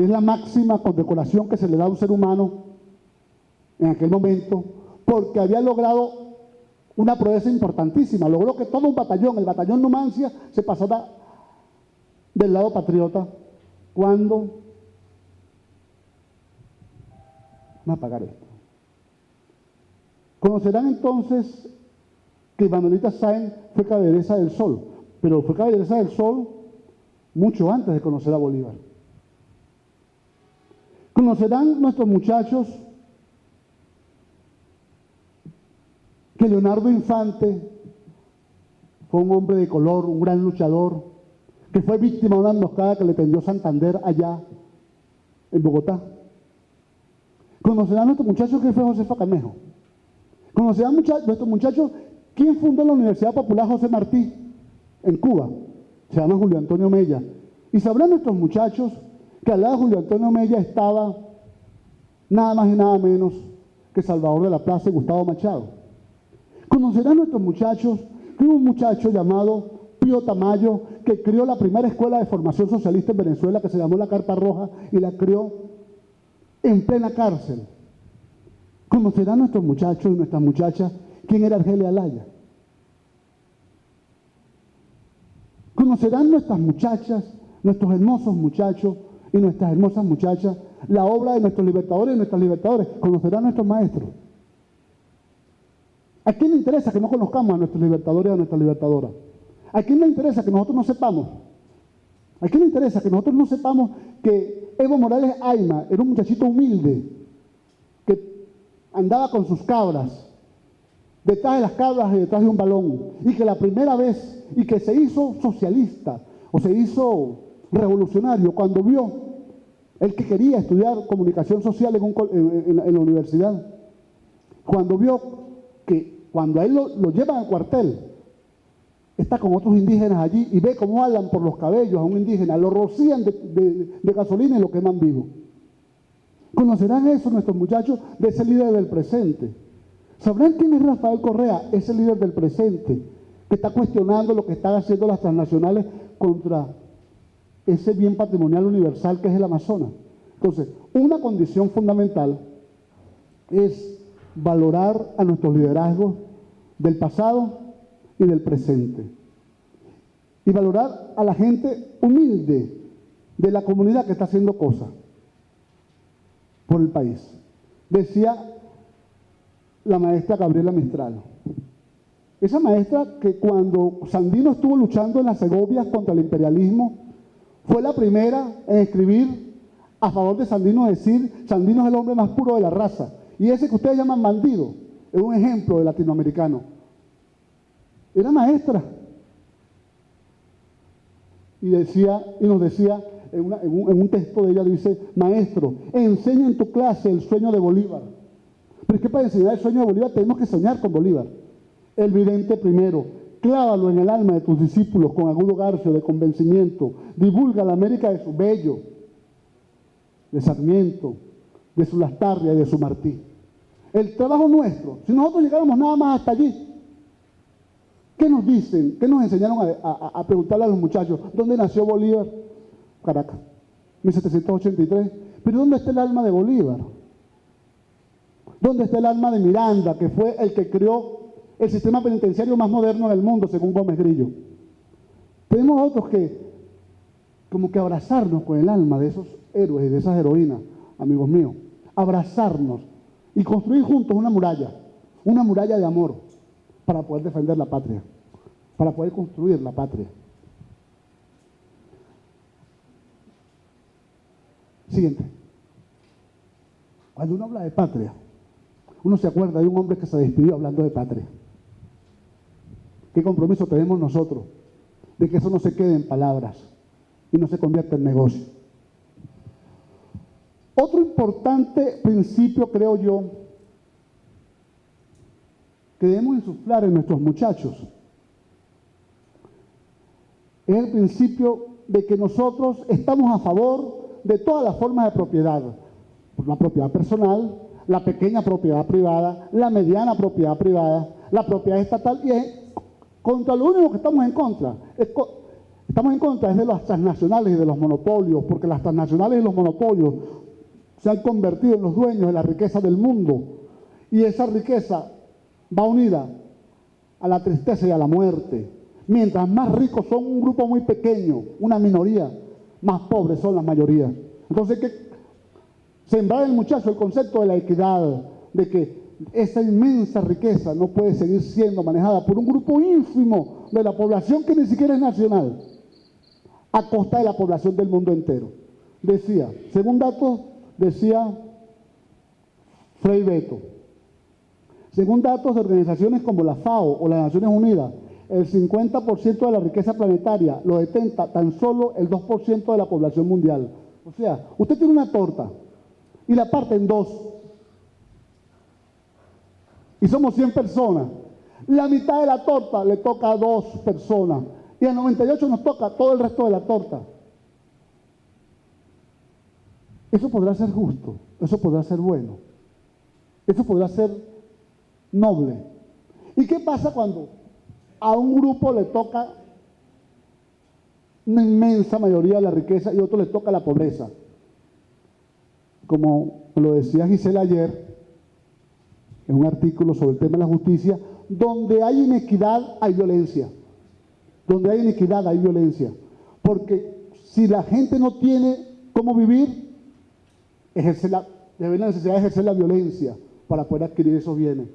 la máxima condecoración que se le da a un ser humano en aquel momento, porque había logrado una proeza importantísima. Logró que todo un batallón, el batallón Numancia, se pasara del lado patriota. ¿Cuándo? Vamos a apagar esto. Conocerán entonces que Manuelita Sáenz fue Caballeresa del Sol, pero fue Caballeresa del Sol mucho antes de conocer a Bolívar. Conocerán nuestros muchachos que Leonardo Infante fue un hombre de color, un gran luchador, que fue víctima de una emboscada que le tendió Santander allá en Bogotá. Conocerán nuestros muchachos que fue Josefa Camejo. Conocerán nuestros muchachos quién fundó la Universidad Popular José Martí en Cuba. Se llama Julio Antonio Mella. Y sabrán nuestros muchachos que al lado de Julio Antonio Mella estaba nada más y nada menos que Salvador de la Plaza y Gustavo Machado. Conocerán nuestros muchachos que hubo un muchacho llamado Pío Tamayo que creó la primera escuela de formación socialista en Venezuela, que se llamó la Carpa Roja, y la creó en plena cárcel. Conocerán nuestros muchachos y nuestras muchachas quién era Argelia Alaya. Conocerán nuestras muchachas, nuestros hermosos muchachos y nuestras hermosas muchachas la obra de nuestros libertadores y nuestras libertadores. Conocerán nuestros maestros. ¿A quién le interesa que no conozcamos a nuestros libertadores y a nuestras libertadoras? ¿A quién le interesa que nosotros no sepamos? ¿A quién le interesa que nosotros no sepamos que Evo Morales Ayma era un muchachito humilde que andaba con sus cabras, detrás de las cabras y detrás de un balón, y que la primera vez, y que se hizo socialista o se hizo revolucionario cuando vio el que quería estudiar comunicación social en la universidad, cuando vio que cuando a él lo llevan al cuartel, está con otros indígenas allí y ve cómo hablan por los cabellos a un indígena, lo rocían de gasolina y lo queman vivo. ¿Conocerán eso nuestros muchachos de ese líder del presente? ¿Sabrán quién es Rafael Correa? Ese líder del presente, que está cuestionando lo que están haciendo las transnacionales contra ese bien patrimonial universal que es el Amazonas. Entonces, una condición fundamental es valorar a nuestros liderazgos del pasado y del presente. Y valorar a la gente humilde de la comunidad que está haciendo cosas por el país. Decía la maestra Gabriela Mistral. Esa maestra que cuando Sandino estuvo luchando en las Segovias contra el imperialismo, fue la primera en escribir a favor de Sandino, decir, Sandino es el hombre más puro de la raza. Y ese que ustedes llaman bandido, es un ejemplo de latinoamericano. Era maestra. Y nos decía, en un texto de ella, dice, maestro, enseña en tu clase el sueño de Bolívar. Pero es que para enseñar el sueño de Bolívar tenemos que soñar con Bolívar. El vidente primero, clávalo en el alma de tus discípulos con agudo garfio de convencimiento. Divulga la América de su Bello, de Sarmiento, de su Lastarria y de su Martí. El trabajo nuestro, si nosotros llegáramos nada más hasta allí, ¿qué nos dicen? ¿Qué nos enseñaron a preguntarle a los muchachos? ¿Dónde nació Bolívar? Caracas, 1783. ¿Pero dónde está el alma de Bolívar? ¿Dónde está el alma de Miranda, que fue el que creó el sistema penitenciario más moderno del mundo, según Gómez Grillo? Tenemos otros que, como que abrazarnos con el alma de esos héroes y de esas heroínas, amigos míos. Abrazarnos y construir juntos una muralla de amor, para poder defender la patria, para poder construir la patria. Siguiente. Cuando uno habla de patria, uno se acuerda de un hombre que se despidió hablando de patria. ¿Qué compromiso tenemos nosotros de que eso no se quede en palabras y no se convierta en negocio? Otro importante principio, creo yo, que debemos insuflar en nuestros muchachos es el principio de que nosotros estamos a favor de todas las formas de propiedad. La propiedad personal, la pequeña propiedad privada, la mediana propiedad privada, la propiedad estatal, y es contra lo único que estamos en contra. Estamos en contra de las transnacionales y de los monopolios, porque las transnacionales y los monopolios se han convertido en los dueños de la riqueza del mundo, y esa riqueza va unida a la tristeza y a la muerte. Mientras más ricos son un grupo muy pequeño, una minoría, más pobres son las mayorías. Entonces hay que sembrar en el muchacho el concepto de la equidad, de que esa inmensa riqueza no puede seguir siendo manejada por un grupo ínfimo de la población que ni siquiera es nacional, a costa de la población del mundo entero. Decía, según datos, decía Frei Beto, según datos de organizaciones como la FAO o las Naciones Unidas, el 50% de la riqueza planetaria lo detenta tan solo el 2% de la población mundial. O sea, usted tiene una torta y la parte en dos. Y somos 100 personas. La mitad de la torta le toca a 2 personas. Y a 98 nos toca todo el resto de la torta. Eso podrá ser justo, eso podrá ser bueno, eso podrá ser noble. ¿Y qué pasa cuando a un grupo le toca una inmensa mayoría de la riqueza y a otro le toca la pobreza? Como lo decía Gisela ayer, en un artículo sobre el tema de la justicia, donde hay inequidad hay violencia. Donde hay inequidad hay violencia. Porque si la gente no tiene cómo vivir, debe la necesidad de ejercer la violencia para poder adquirir esos bienes.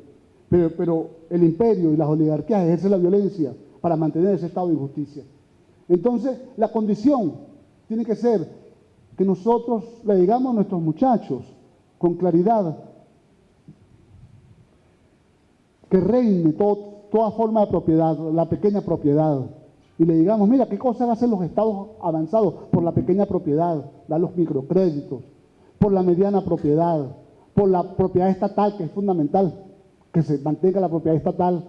Pero el imperio y las oligarquías ejercen la violencia para mantener ese estado de injusticia. Entonces, la condición tiene que ser que nosotros le digamos a nuestros muchachos con claridad que reine toda forma de propiedad, la pequeña propiedad, y le digamos, mira, ¿qué cosas hacen los estados avanzados por la pequeña propiedad? Dar los microcréditos, por la mediana propiedad, por la propiedad estatal, que es fundamental, que se mantenga la propiedad estatal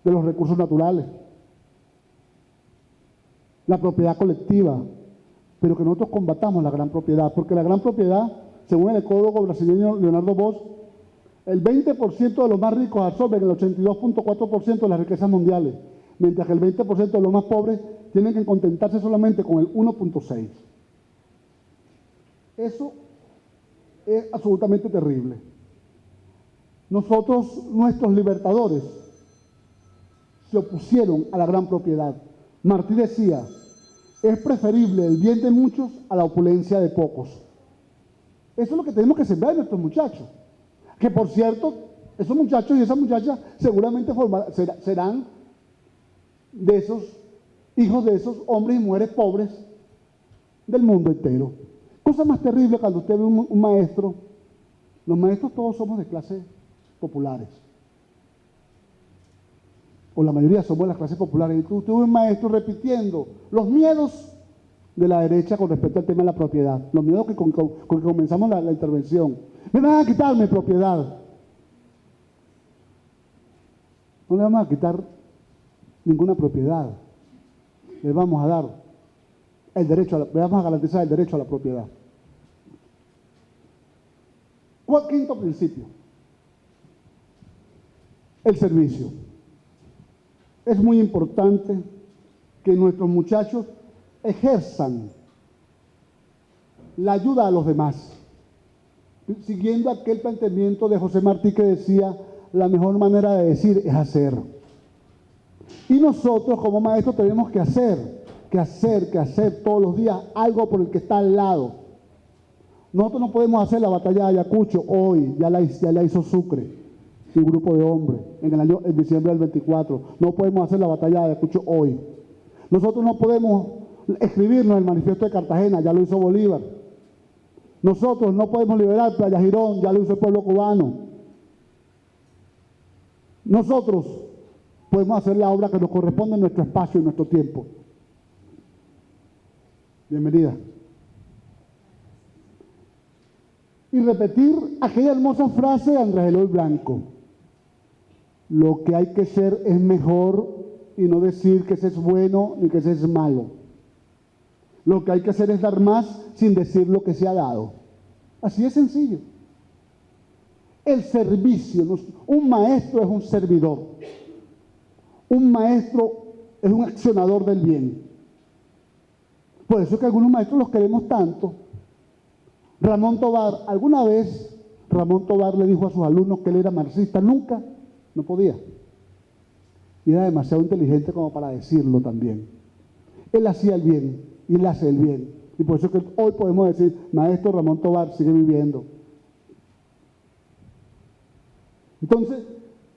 de los recursos naturales, la propiedad colectiva, pero que nosotros combatamos la gran propiedad, porque la gran propiedad, según el ecólogo brasileño Leonardo Bosch, el 20% de los más ricos absorben el 82.4% de las riquezas mundiales, mientras que el 20% de los más pobres tienen que contentarse solamente con el 1.6%. Eso es absolutamente terrible. Nosotros, nuestros libertadores, se opusieron a la gran propiedad. Martí decía, es preferible el bien de muchos a la opulencia de pocos. Eso es lo que tenemos que sembrar en nuestros muchachos. Que por cierto, esos muchachos y esas muchachas seguramente serán de esos hijos de esos hombres y mujeres pobres del mundo entero. Cosa más terrible cuando usted ve un maestro. Los maestros todos somos de clases populares. O la mayoría somos de las clases populares. Y usted ve un maestro repitiendo los miedos de la derecha con respecto al tema de la propiedad. Los miedos con que comenzamos la intervención. Me van a quitar mi propiedad. No le vamos a quitar ninguna propiedad. Le vamos a dar el derecho, le vamos a garantizar el derecho a la propiedad. Quinto principio. El servicio. Es muy importante que nuestros muchachos ejerzan la ayuda a los demás, siguiendo aquel planteamiento de José Martí que decía, la mejor manera de decir es hacer. Y nosotros como maestros tenemos que hacer todos los días algo por el que está al lado. Nosotros no podemos hacer la batalla de Ayacucho hoy, ya la hizo Sucre, un grupo de hombres, en diciembre del 24. No podemos hacer la batalla de Ayacucho hoy. Nosotros no podemos escribirnos el manifiesto de Cartagena, ya lo hizo Bolívar. Nosotros no podemos liberar Playa Girón, ya lo hizo el pueblo cubano. nosotros podemos hacer la obra que nos corresponde en nuestro espacio y nuestro tiempo. Bienvenida. Y repetir aquella hermosa frase de Andrés Eloy Blanco: lo que hay que ser es mejor, y no decir que ese es bueno ni que ese es malo. Lo que hay que hacer es dar más sin decir lo que se ha dado. Así es sencillo. El servicio, un maestro es un servidor. Un maestro es un accionador del bien. Por eso es que algunos maestros los queremos tanto. Ramón Tobar, alguna vez Ramón Tobar le dijo a sus alumnos que él era marxista. Nunca, no podía. Y era demasiado inteligente como para decirlo también. Él hacía el bien y él hace el bien. Y por eso es que hoy podemos decir, maestro Ramón Tobar sigue viviendo. Entonces,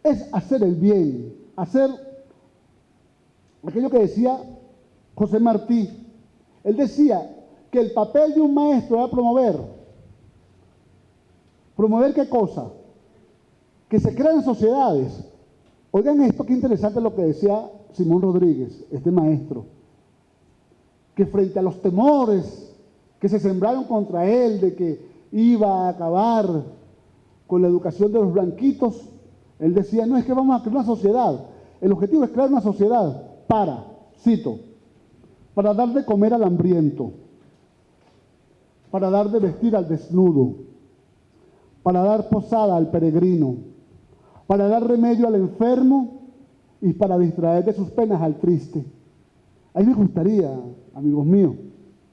es hacer el bien, hacer aquello que decía José Martí. Él decía que el papel de un maestro era promover. ¿Promover qué cosa? Que se crean sociedades. Oigan esto, qué interesante lo que decía Simón Rodríguez, este maestro, que frente a los temores que se sembraron contra él de que iba a acabar con la educación de los blanquitos, él decía, no, es que vamos a crear una sociedad. El objetivo es crear una sociedad para, cito, para dar de comer al hambriento, para dar de vestir al desnudo, para dar posada al peregrino, para dar remedio al enfermo y para distraer de sus penas al triste. A mí me gustaría, amigos míos,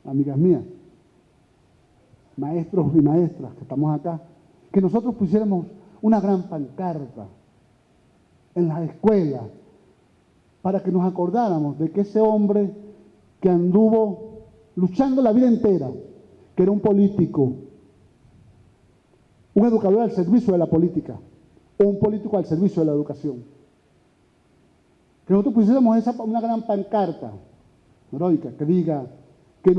amigas mías, maestros y maestras que estamos acá, que nosotros pusiéramos una gran pancarta en las escuelas para que nos acordáramos de que ese hombre que anduvo luchando la vida entera, que era un político, un educador al servicio de la política, o un político al servicio de la educación. Que nosotros pusiéramos una gran pancarta heroica que diga que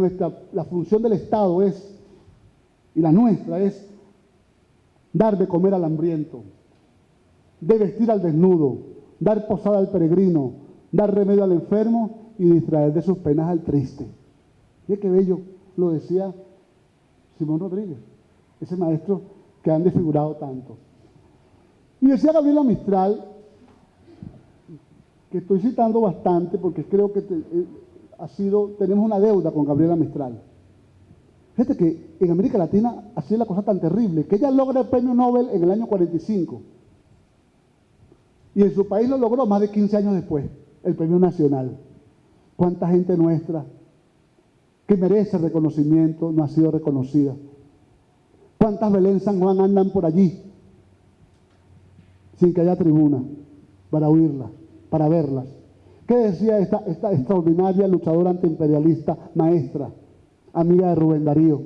la función del Estado es, y la nuestra es, dar de comer al hambriento, de vestir al desnudo, dar posada al peregrino, dar remedio al enfermo y distraer de sus penas al triste. Fíjate qué bello lo decía Simón Rodríguez, ese maestro que han desfigurado tanto. Y decía Gabriela Mistral, que estoy citando bastante porque creo que tenemos una deuda con Gabriela Mistral. Fíjate que en América Latina ha sido la cosa tan terrible, que ella logra el premio Nobel en el año 45. Y en su país lo logró más de 15 años después, el premio nacional. ¿Cuánta gente nuestra que merece reconocimiento no ha sido reconocida? ¿Cuántas Belén San Juan andan por allí sin que haya tribuna para oírlas, para verlas? ¿Qué decía esta extraordinaria luchadora antiimperialista, maestra, amiga de Rubén Darío?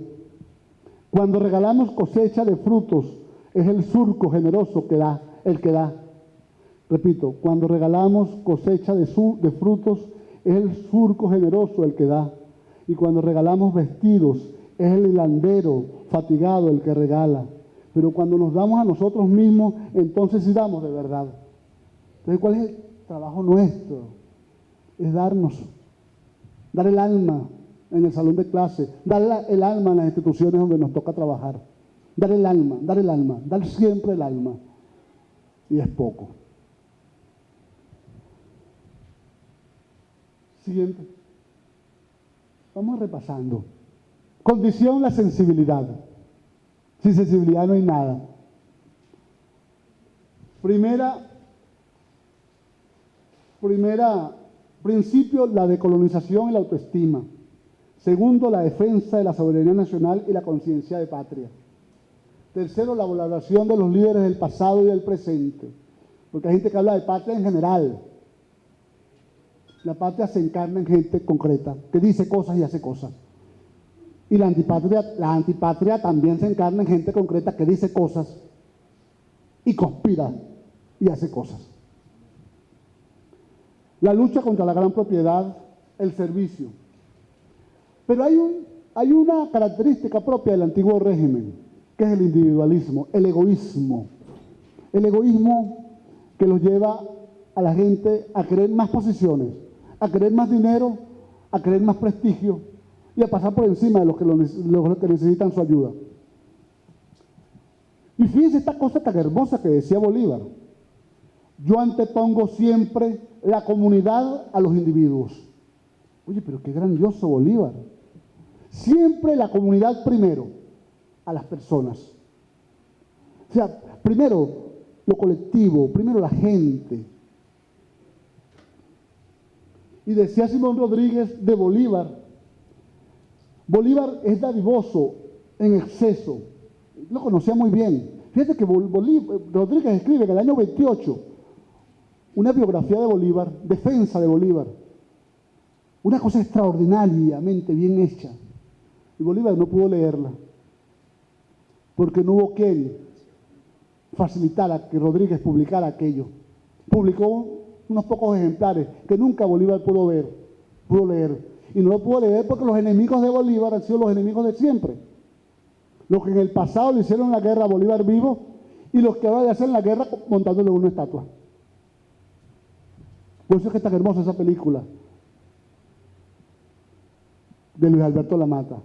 Cuando regalamos cosecha de frutos, es el surco generoso el que da. Repito, cuando regalamos cosecha de frutos, es el surco generoso el que da. Y cuando regalamos vestidos, es el hilandero fatigado el que regala. Pero cuando nos damos a nosotros mismos, entonces sí damos de verdad. Entonces, ¿cuál es el trabajo nuestro? Es dar el alma en el salón de clase, dar el alma en las instituciones donde nos toca trabajar. Dar el alma, dar siempre el alma. Y es poco. Siguiente. Vamos repasando. Condición, la sensibilidad. Sin sensibilidad no hay nada. Principio, la decolonización y la autoestima. Segundo, la defensa de la soberanía nacional y la conciencia de patria. Tercero, la valoración de los líderes del pasado y del presente. Porque hay gente que habla de patria en general. La patria se encarna en gente concreta, que dice cosas y hace cosas. Y la antipatria también se encarna en gente concreta que dice cosas y conspira y hace cosas. La lucha contra la gran propiedad, el servicio. Pero hay una característica propia del antiguo régimen, que es el individualismo, el egoísmo. El egoísmo que los lleva a la gente a querer más posiciones, a querer más dinero, a querer más prestigio y a pasar por encima de los que necesitan su ayuda. Y fíjense esta cosa tan hermosa que decía Bolívar: yo antepongo siempre la comunidad a los individuos. Oye, pero qué grandioso Bolívar. Siempre la comunidad primero, a las personas. O sea, primero lo colectivo, primero la gente. Y decía Simón Rodríguez de Bolívar: Bolívar es dadivoso en exceso. Lo conocía muy bien. Fíjate que Rodríguez escribe en el año 28 una biografía de Bolívar, defensa de Bolívar. Una cosa extraordinariamente bien hecha. Y Bolívar no pudo leerla, porque no hubo quien facilitara que Rodríguez publicara aquello. Publicó unos pocos ejemplares que nunca Bolívar pudo leer. Y no lo pudo leer porque los enemigos de Bolívar han sido los enemigos de siempre. Los que en el pasado le hicieron la guerra a Bolívar vivo y los que ahora le hacen la guerra montándole una estatua. Por eso es que es tan hermosa esa película de Luis Alberto Lamata.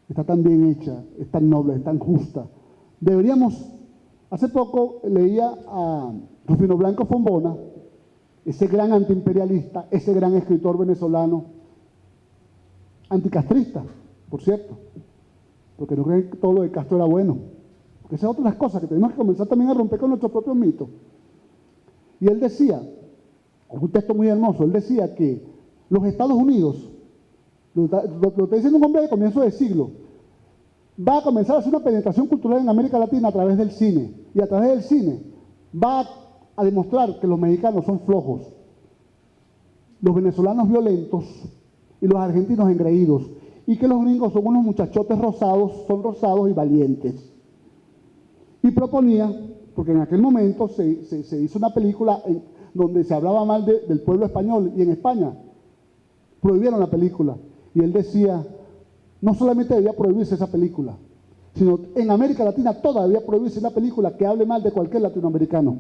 Está tan bien hecha, es tan noble, es tan justa. Deberíamos, hace poco leía a Rufino Blanco Fombona, ese gran antiimperialista, ese gran escritor venezolano, anticastrista, por cierto, porque no creen que todo lo de Castro era bueno, porque esas son otras cosas que tenemos que comenzar también a romper con nuestros propios mitos. Y él decía, un texto muy hermoso, él decía que los Estados Unidos, lo está diciendo un hombre de comienzo de siglo, va a comenzar a hacer una penetración cultural en América Latina a través del cine, y a través del cine va a demostrar que los mexicanos son flojos, los venezolanos violentos y los argentinos engreídos, y que los gringos son unos muchachotes rosados, son rosados y valientes. Y proponía, porque en aquel momento se hizo una película donde se hablaba mal del pueblo español, y en España prohibieron la película, y él decía, no solamente debía prohibirse esa película, sino en América Latina toda debía prohibirse una película que hable mal de cualquier latinoamericano.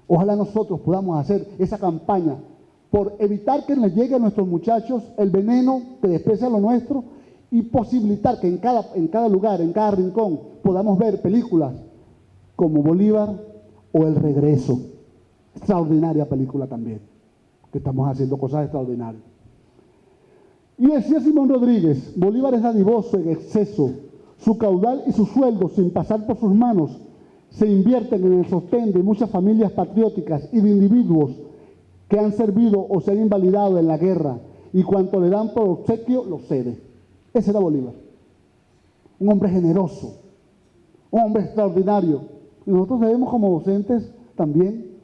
Ojalá nosotros podamos hacer esa campaña por evitar que les llegue a nuestros muchachos el veneno que desprecia lo nuestro y posibilitar que en cada lugar, en cada rincón, podamos ver películas como Bolívar o El Regreso. Extraordinaria película también, que estamos haciendo cosas extraordinarias. Y decía Simón Rodríguez, Bolívar es dadivoso en exceso, su caudal y su sueldo sin pasar por sus manos se invierten en el sostén de muchas familias patrióticas y de individuos que han servido o se han invalidado en la guerra, y cuanto le dan por obsequio, lo cede. Ese era Bolívar. Un hombre generoso, un hombre extraordinario. Y nosotros debemos como docentes también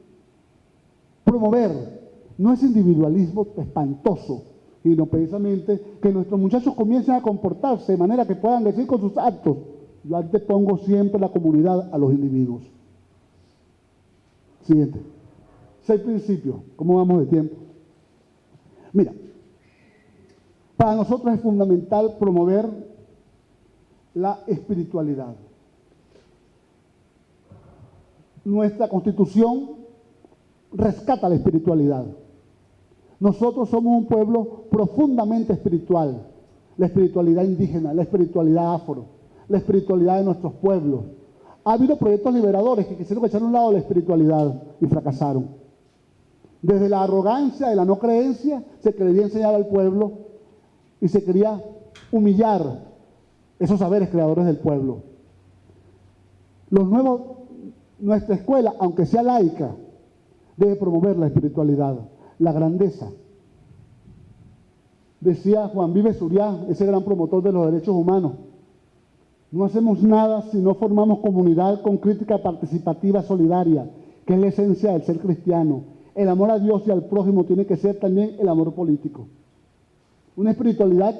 promover, no ese individualismo espantoso, sino precisamente que nuestros muchachos comiencen a comportarse de manera que puedan decir con sus actos, yo antepongo siempre la comunidad a los individuos. Siguiente. 6 principios. ¿Cómo vamos de tiempo? Mira, para nosotros es fundamental promover la espiritualidad. Nuestra Constitución rescata la espiritualidad. Nosotros somos un pueblo profundamente espiritual. La espiritualidad indígena, la espiritualidad afro, la espiritualidad de nuestros pueblos. Ha habido proyectos liberadores que quisieron echar a un lado la espiritualidad y fracasaron. Desde la arrogancia y la no creencia se quería enseñar al pueblo y se quería humillar esos saberes creadores del pueblo. Nuestra escuela, aunque sea laica, debe promover la espiritualidad, la grandeza. Decía Juan Vives Suriá, ese gran promotor de los derechos humanos, no hacemos nada si no formamos comunidad con crítica participativa solidaria, que es la esencia del ser cristiano. El amor a Dios y al prójimo tiene que ser también el amor político. Una espiritualidad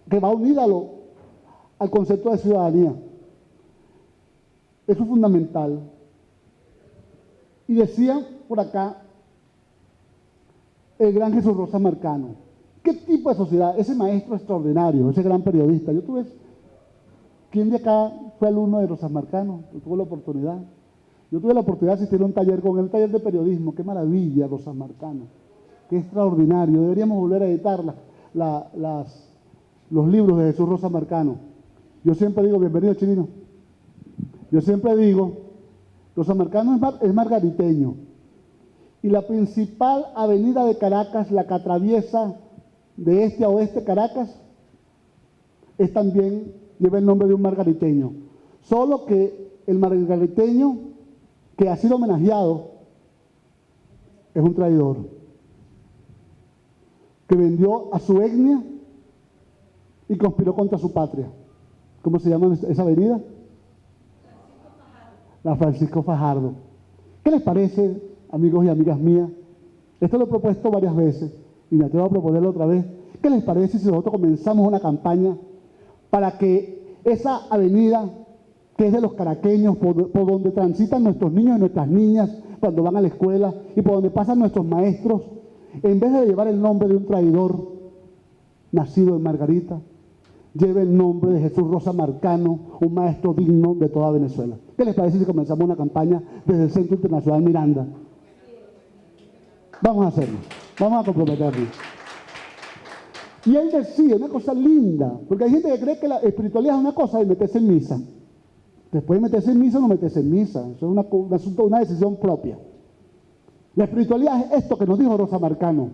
que va unida al concepto de ciudadanía. Eso es fundamental. Y decía por acá el gran Jesús Rosa Marcano, ¿qué tipo de sociedad? Ese maestro extraordinario, ese gran periodista. ¿Quién de acá fue alumno de Rosas Marcano? Tuvo la oportunidad. Yo tuve la oportunidad de asistir a un taller con él, un taller de periodismo. ¡Qué maravilla, Rosa Marcano! ¡Qué extraordinario! Deberíamos volver a editar los libros de Jesús Rosa Marcano. Yo siempre digo, bienvenido, Chirino. Yo siempre digo, Rosa Marcano es margariteño. Y la principal avenida de Caracas, la que atraviesa de este a oeste Caracas, es también, lleva el nombre de un margariteño. Solo que el margariteño que ha sido homenajeado es un traidor, que vendió a su etnia y conspiró contra su patria. ¿Cómo se llama esa avenida? La Francisco Fajardo. ¿Qué les parece, amigos y amigas mías? Esto lo he propuesto varias veces y me atrevo a proponerlo otra vez. ¿Qué les parece si nosotros comenzamos una campaña para que esa avenida, que es de los caraqueños, por donde transitan nuestros niños y nuestras niñas cuando van a la escuela y por donde pasan nuestros maestros, en vez de llevar el nombre de un traidor nacido en Margarita, lleve el nombre de Jesús Rosa Marcano, un maestro digno de toda Venezuela? ¿Qué les parece si comenzamos una campaña desde el Centro Internacional Miranda? Vamos a hacerlo, vamos a comprometernos. Y él decía una cosa linda, porque hay gente que cree que la espiritualidad es una cosa de meterse en misa. Después de meterse en misa o no meterse en misa, eso es un asunto, una decisión propia. La espiritualidad es esto que nos dijo Rosa Marcano: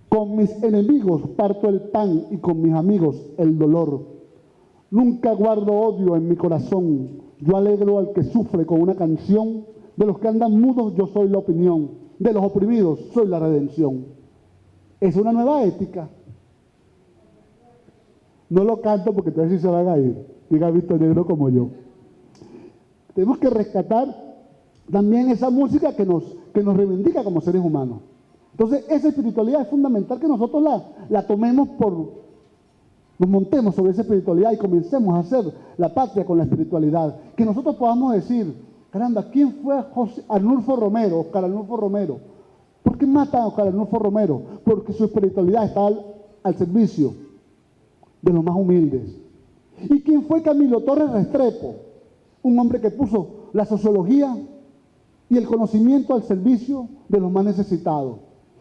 con mis enemigos parto el pan y con mis amigos el dolor. Nunca guardo odio en mi corazón, yo alegro al que sufre con una canción. De los que andan mudos yo soy la opinión, de los oprimidos soy la redención. Es una nueva ética. No lo canto porque entonces sí se van a ir, diga Víctor Negro como yo. Tenemos que rescatar también esa música que nos reivindica como seres humanos. Entonces, esa espiritualidad es fundamental que nosotros la tomemos nos montemos sobre esa espiritualidad y comencemos a hacer la patria con la espiritualidad. Que nosotros podamos decir, caramba, ¿quién fue Oscar Arnulfo Romero? ¿Por qué matan a Oscar Arnulfo Romero? Porque su espiritualidad estaba al servicio de los más humildes. ¿Y quién fue Camilo Torres Restrepo? Un hombre que puso la sociología y el conocimiento al servicio de los más necesitados.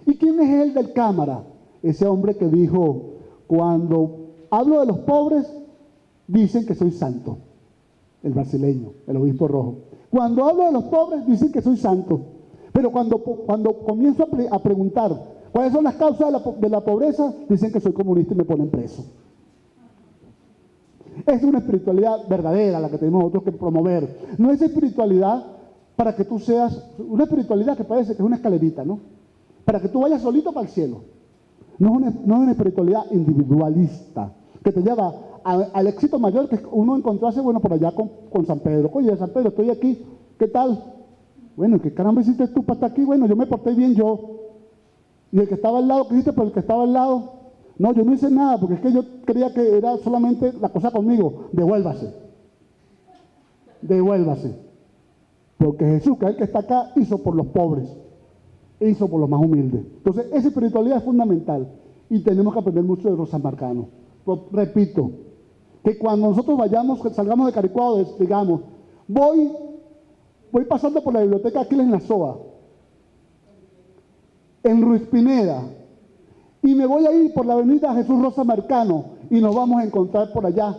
¿Y quién es él del Cámara? Ese hombre que dijo, cuando hablo de los pobres, dicen que soy santo. El brasileño, el obispo rojo. Cuando hablo de los pobres, dicen que soy santo. Pero cuando comienzo a preguntar cuáles son las causas de la pobreza, dicen que soy comunista y me ponen preso. Es una espiritualidad verdadera la que tenemos nosotros que promover. No es espiritualidad para que tú seas, una espiritualidad que parece que es una escalerita, ¿no? Para que tú vayas solito para el cielo. No es una espiritualidad individualista que te lleva al éxito mayor, que uno encontrarse, bueno, por allá con San Pedro. Oye, San Pedro, estoy aquí, ¿qué tal? Bueno, ¿qué caramba hiciste tú para estar aquí? Bueno, yo me porté bien yo. Y el que estaba al lado, ¿qué hiciste por el que estaba al lado? No, yo no hice nada, porque es que yo creía que era solamente la cosa conmigo. Devuélvase. Devuélvase. Porque Jesús, que es el que está acá, hizo por los pobres. Hizo por los más humildes. Entonces, esa espiritualidad es fundamental. Y tenemos que aprender mucho de Rosa Marcano. Pero, repito, que cuando nosotros salgamos de Caricuado, digamos, voy pasando por la biblioteca Aquiles Nazoa, en Ruiz Pineda, y me voy a ir por la avenida Jesús Rosa Marcano, y nos vamos a encontrar por allá.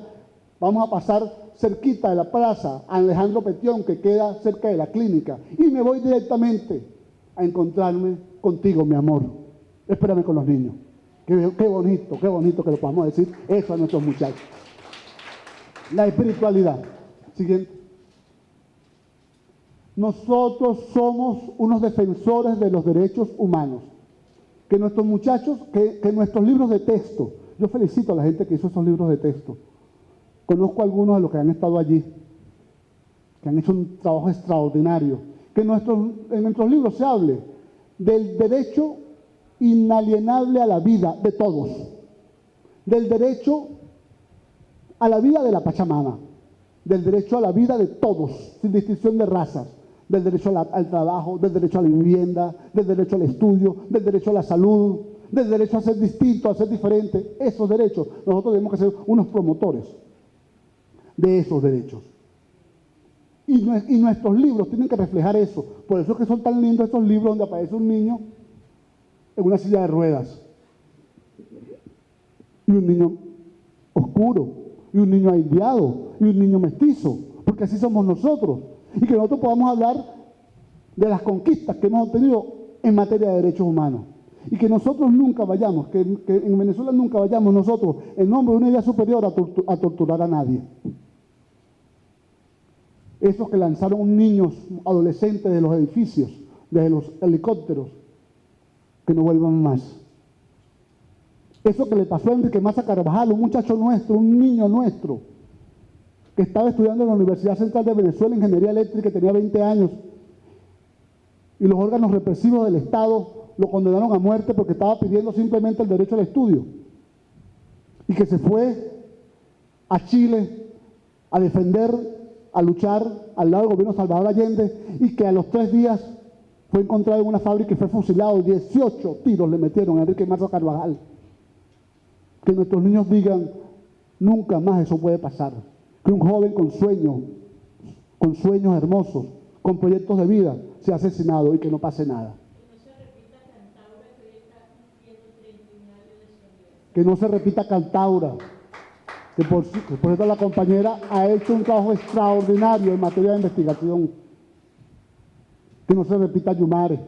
Vamos a pasar cerquita de la plaza Alejandro Petión, que queda cerca de la clínica, y me voy directamente a encontrarme contigo, mi amor. Espérame con los niños. Qué bonito que lo podamos decir eso a nuestros muchachos. La espiritualidad. Siguiente. Nosotros somos unos defensores de los derechos humanos. Que nuestros muchachos, que nuestros libros de texto, yo felicito a la gente que hizo esos libros de texto. Conozco a algunos de los que han estado allí, que han hecho un trabajo extraordinario. Que en nuestros libros se hable del derecho inalienable a la vida de todos, del derecho a la vida de la Pachamama, del derecho a la vida de todos, sin distinción de razas, del derecho al trabajo, del derecho a la vivienda, del derecho al estudio, del derecho a la salud, del derecho a ser distinto, a ser diferente. Esos derechos, nosotros tenemos que ser unos promotores de esos derechos. Y nuestros libros tienen que reflejar eso. Por eso es que son tan lindos estos libros donde aparece un niño en una silla de ruedas. Y un niño oscuro, y un niño aireado, y un niño mestizo, porque así somos nosotros. Y que nosotros podamos hablar de las conquistas que hemos obtenido en materia de derechos humanos. Y que nosotros nunca vayamos, que en Venezuela nunca vayamos nosotros, en nombre de una idea superior, a torturar a nadie. Esos que lanzaron niños, adolescentes de los edificios, desde los helicópteros, que no vuelvan más. Eso que le pasó a Enrique Massa Carvajal, un muchacho nuestro, un niño nuestro, que estaba estudiando en la Universidad Central de Venezuela, Ingeniería Eléctrica, que tenía 20 años, y los órganos represivos del Estado lo condenaron a muerte porque estaba pidiendo simplemente el derecho al estudio, y que se fue a Chile a defender, a luchar al lado del gobierno de Salvador Allende, y que a los 3 días fue encontrado en una fábrica y fue fusilado. 18 tiros le metieron a Enrique Massa Carvajal. Que nuestros niños digan, nunca más eso puede pasar. Que un joven con sueños hermosos, con proyectos de vida, sea asesinado y que no pase nada. Que no se repita Cantaura, que por cierto la compañera ha hecho un trabajo extraordinario en materia de investigación. Que no se repita Yumare.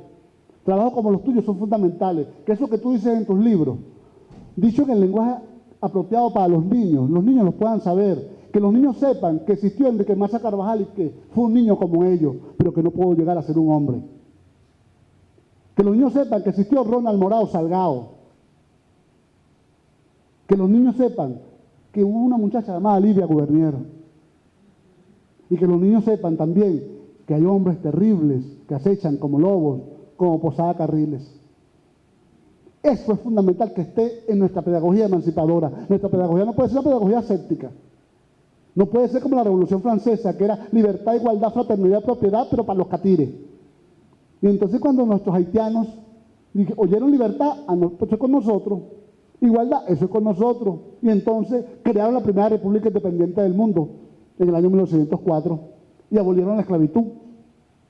Trabajos como los tuyos son fundamentales. Que eso que tú dices en tus libros, dicho en el lenguaje apropiado para los niños los puedan saber, que los niños sepan que existió Enrique Massa Carvajal y que fue un niño como ellos, pero que no pudo llegar a ser un hombre. Que los niños sepan que existió Ronald Morao Salgado. Que los niños sepan que hubo una muchacha llamada Livia Gubernier. Y que los niños sepan también que hay hombres terribles que acechan como lobos, como Posada Carriles. Eso es fundamental que esté en nuestra pedagogía emancipadora. Nuestra pedagogía no puede ser una pedagogía aséptica. No puede ser como la Revolución Francesa, que era libertad, igualdad, fraternidad, propiedad, pero para los catires. Y entonces cuando nuestros haitianos oyeron libertad, eso es con nosotros. Igualdad, eso es con nosotros. Y entonces crearon la primera república independiente del mundo en el año 1904 y abolieron la esclavitud.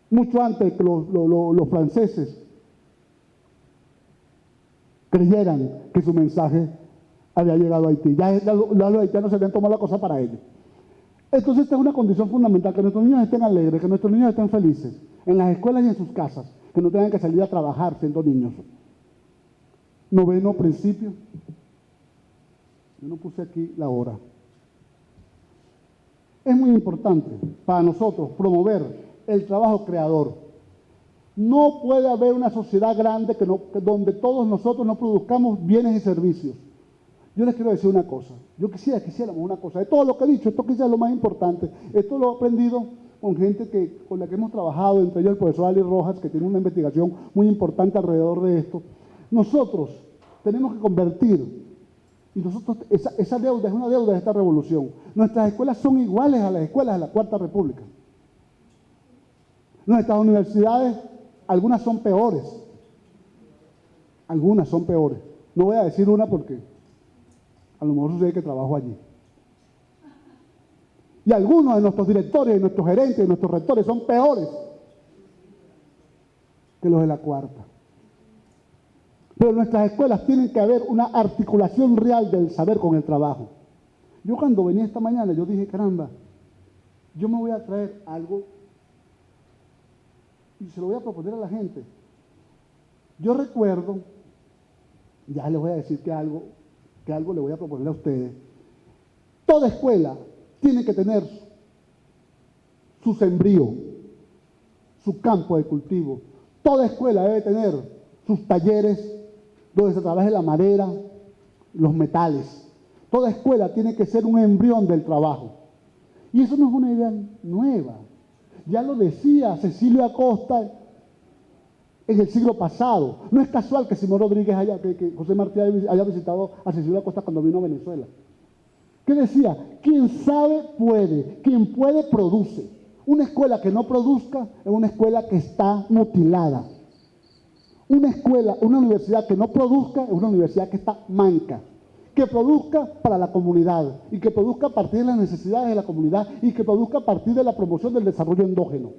Mucho antes que los franceses creyeran que su mensaje había llegado a Haití. Ya los haitianos se habían tomado la cosa para ellos. Entonces esta es una condición fundamental, que nuestros niños estén alegres, que nuestros niños estén felices, en las escuelas y en sus casas, que no tengan que salir a trabajar siendo niños. 9º principio. Yo no puse aquí la hora. Es muy importante para nosotros promover el trabajo creador. No puede haber una sociedad grande donde todos nosotros no produzcamos bienes y servicios. Yo les quiero decir una cosa. Yo quisiéramos una cosa. De todo lo que he dicho, esto quizás es lo más importante. Esto lo he aprendido con gente con la que hemos trabajado, entre ellos el profesor Ali Rojas, que tiene una investigación muy importante alrededor de esto. Nosotros tenemos que convertir, y nosotros esa deuda es una deuda de esta revolución. Nuestras escuelas son iguales a las escuelas de la Cuarta República. Nuestras universidades, algunas son peores. Algunas son peores. No voy a decir una porque a lo mejor sucede que trabajo allí. Y algunos de nuestros directores, de nuestros gerentes, de nuestros rectores son peores que los de la Cuarta. Pero en nuestras escuelas tienen que haber una articulación real del saber con el trabajo. Yo cuando venía esta mañana, yo dije, caramba, yo me voy a traer algo y se lo voy a proponer a la gente. Yo recuerdo, ya les voy a decir que algo le voy a proponer a ustedes. Toda escuela tiene que tener su sembrío, su campo de cultivo. Toda escuela debe tener sus talleres donde se trabaje la madera, los metales. Toda escuela tiene que ser un embrión del trabajo. Y eso no es una idea nueva. Ya lo decía Cecilio Acosta en el siglo pasado. No es casual que Simón Rodríguez que José Martí haya visitado a Cecilio Acosta cuando vino a Venezuela. ¿Qué decía? Quien sabe puede, quien puede produce. Una escuela que no produzca es una escuela que está mutilada. Una universidad que no produzca es una universidad que está manca. que produzca para la comunidad y que produzca a partir de las necesidades de la comunidad y que produzca a partir de la promoción del desarrollo endógeno.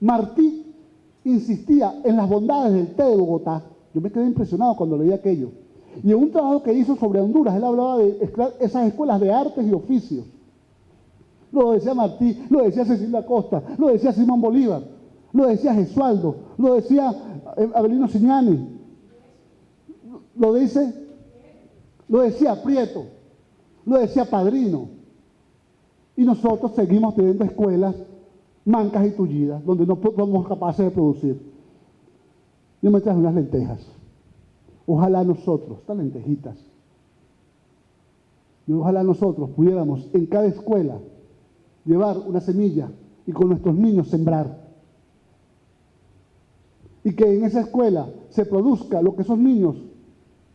Martí insistía en las bondades del té de Bogotá. Yo me quedé impresionado cuando leí aquello. Y en un trabajo que hizo sobre Honduras, él hablaba de esas escuelas de artes y oficios. Lo decía Martí, lo decía Cecilia Costa, lo decía Simón Bolívar, lo decía Gesualdo, lo decía Abelino Siñani, lo decía Prieto, lo decía Padrino. Y nosotros seguimos teniendo escuelas mancas y tullidas, donde no somos capaces de producir. Yo me traje unas lentejas. Ojalá nosotros, estas lentejitas, y ojalá nosotros pudiéramos en cada escuela llevar una semilla y con nuestros niños sembrar. Y que en esa escuela se produzca lo que esos niños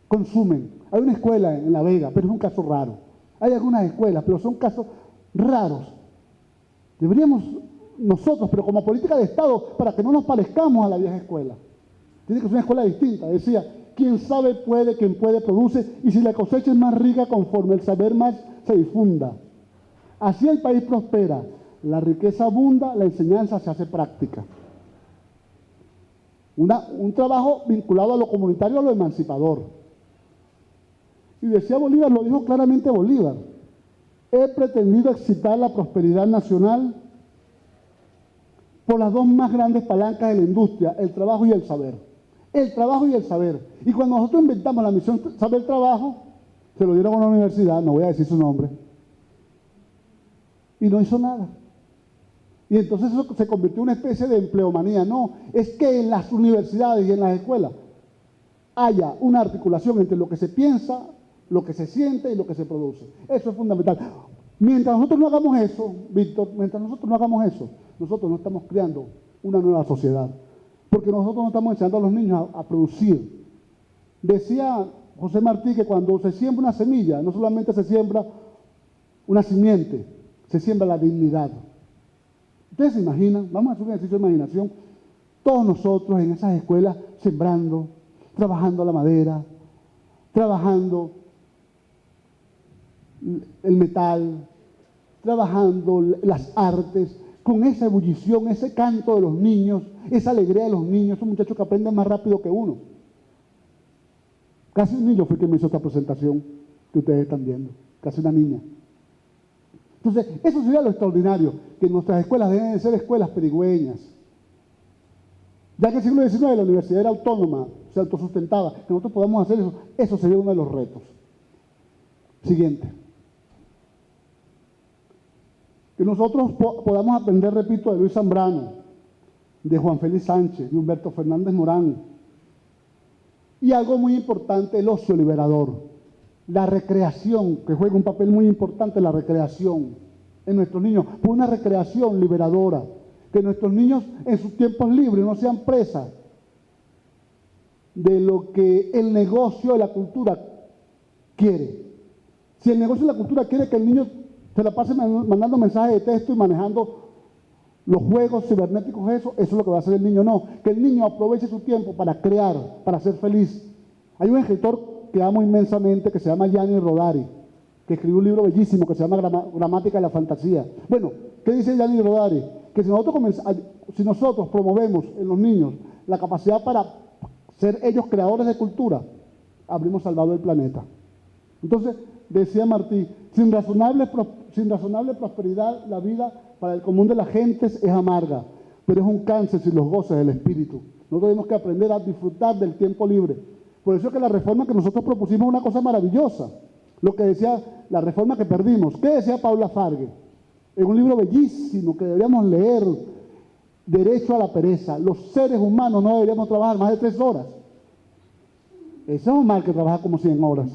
consumen. Hay una escuela en La Vega, pero es un caso raro. Hay algunas escuelas, pero son casos raros. Deberíamos nosotros, pero como política de Estado, para que no nos parezcamos a la vieja escuela. Tiene que ser una escuela distinta. Decía, quien sabe puede, quien puede produce, y si la cosecha es más rica conforme el saber más se difunda. Así el país prospera, la riqueza abunda, la enseñanza se hace práctica. Un trabajo vinculado a lo comunitario, a lo emancipador. Y decía Bolívar, lo dijo claramente Bolívar, he pretendido excitar la prosperidad nacional por las dos más grandes palancas de la industria, el trabajo y el saber. El trabajo y el saber. Y cuando nosotros inventamos la misión Saber Trabajo, se lo dieron a una universidad, no voy a decir su nombre, y no hizo nada. Y entonces eso se convirtió en una especie de empleomanía. No, es que en las universidades y en las escuelas haya una articulación entre lo que se piensa, lo que se siente y lo que se produce. Eso es fundamental. Mientras nosotros no hagamos eso, Víctor, mientras nosotros no hagamos eso, nosotros no estamos creando una nueva sociedad. Porque nosotros no estamos enseñando a los niños a producir. Decía José Martí que cuando se siembra una semilla, no solamente se siembra una simiente, se siembra la dignidad. Ustedes se imaginan, vamos a hacer un ejercicio de imaginación, todos nosotros en esas escuelas sembrando, trabajando la madera, trabajando el metal, trabajando las artes, con esa ebullición, ese canto de los niños, esa alegría de los niños, esos muchachos que aprenden más rápido que uno. Casi un niño fue quien me hizo esta presentación que ustedes están viendo, casi una niña. Entonces, eso sería lo extraordinario, que nuestras escuelas deben de ser escuelas pedigüeñas. Ya que en el siglo XIX la universidad era autónoma, se autosustentaba, que nosotros podamos hacer eso, eso sería uno de los retos. Siguiente. Que nosotros podamos aprender, repito, de Luis Zambrano, de Juan Félix Sánchez, de Humberto Fernández Morán. Y algo muy importante, el ocio liberador. La recreación, que juega un papel muy importante, la recreación en nuestros niños, por una recreación liberadora, que nuestros niños en sus tiempos libres no sean presas de lo que el negocio de la cultura quiere. Si el negocio de la cultura quiere que el niño se la pase mandando mensajes de texto y manejando los juegos cibernéticos, eso es lo que va a hacer el niño. No, que el niño aproveche su tiempo para crear, para ser feliz. Hay un escritor que amo inmensamente, que se llama Gianni Rodari, que escribió un libro bellísimo que se llama Gramática de la Fantasía. Bueno, ¿qué dice Gianni Rodari? Que si nosotros promovemos en los niños la capacidad para ser ellos creadores de cultura, habríamos salvado el planeta. Entonces, decía Martí, sin razonable prosperidad, la vida para el común de las gentes es amarga, pero es un cáncer sin los goces del espíritu. Nosotros tenemos que aprender a disfrutar del tiempo libre. Por eso es que la reforma que nosotros propusimos es una cosa maravillosa. Lo que decía la reforma que perdimos. ¿Qué decía Paula Fargue? En un libro bellísimo que deberíamos leer, Derecho a la pereza. Los seres humanos no deberíamos trabajar más de 3 horas. Ese es un mal que trabaja como 100 horas.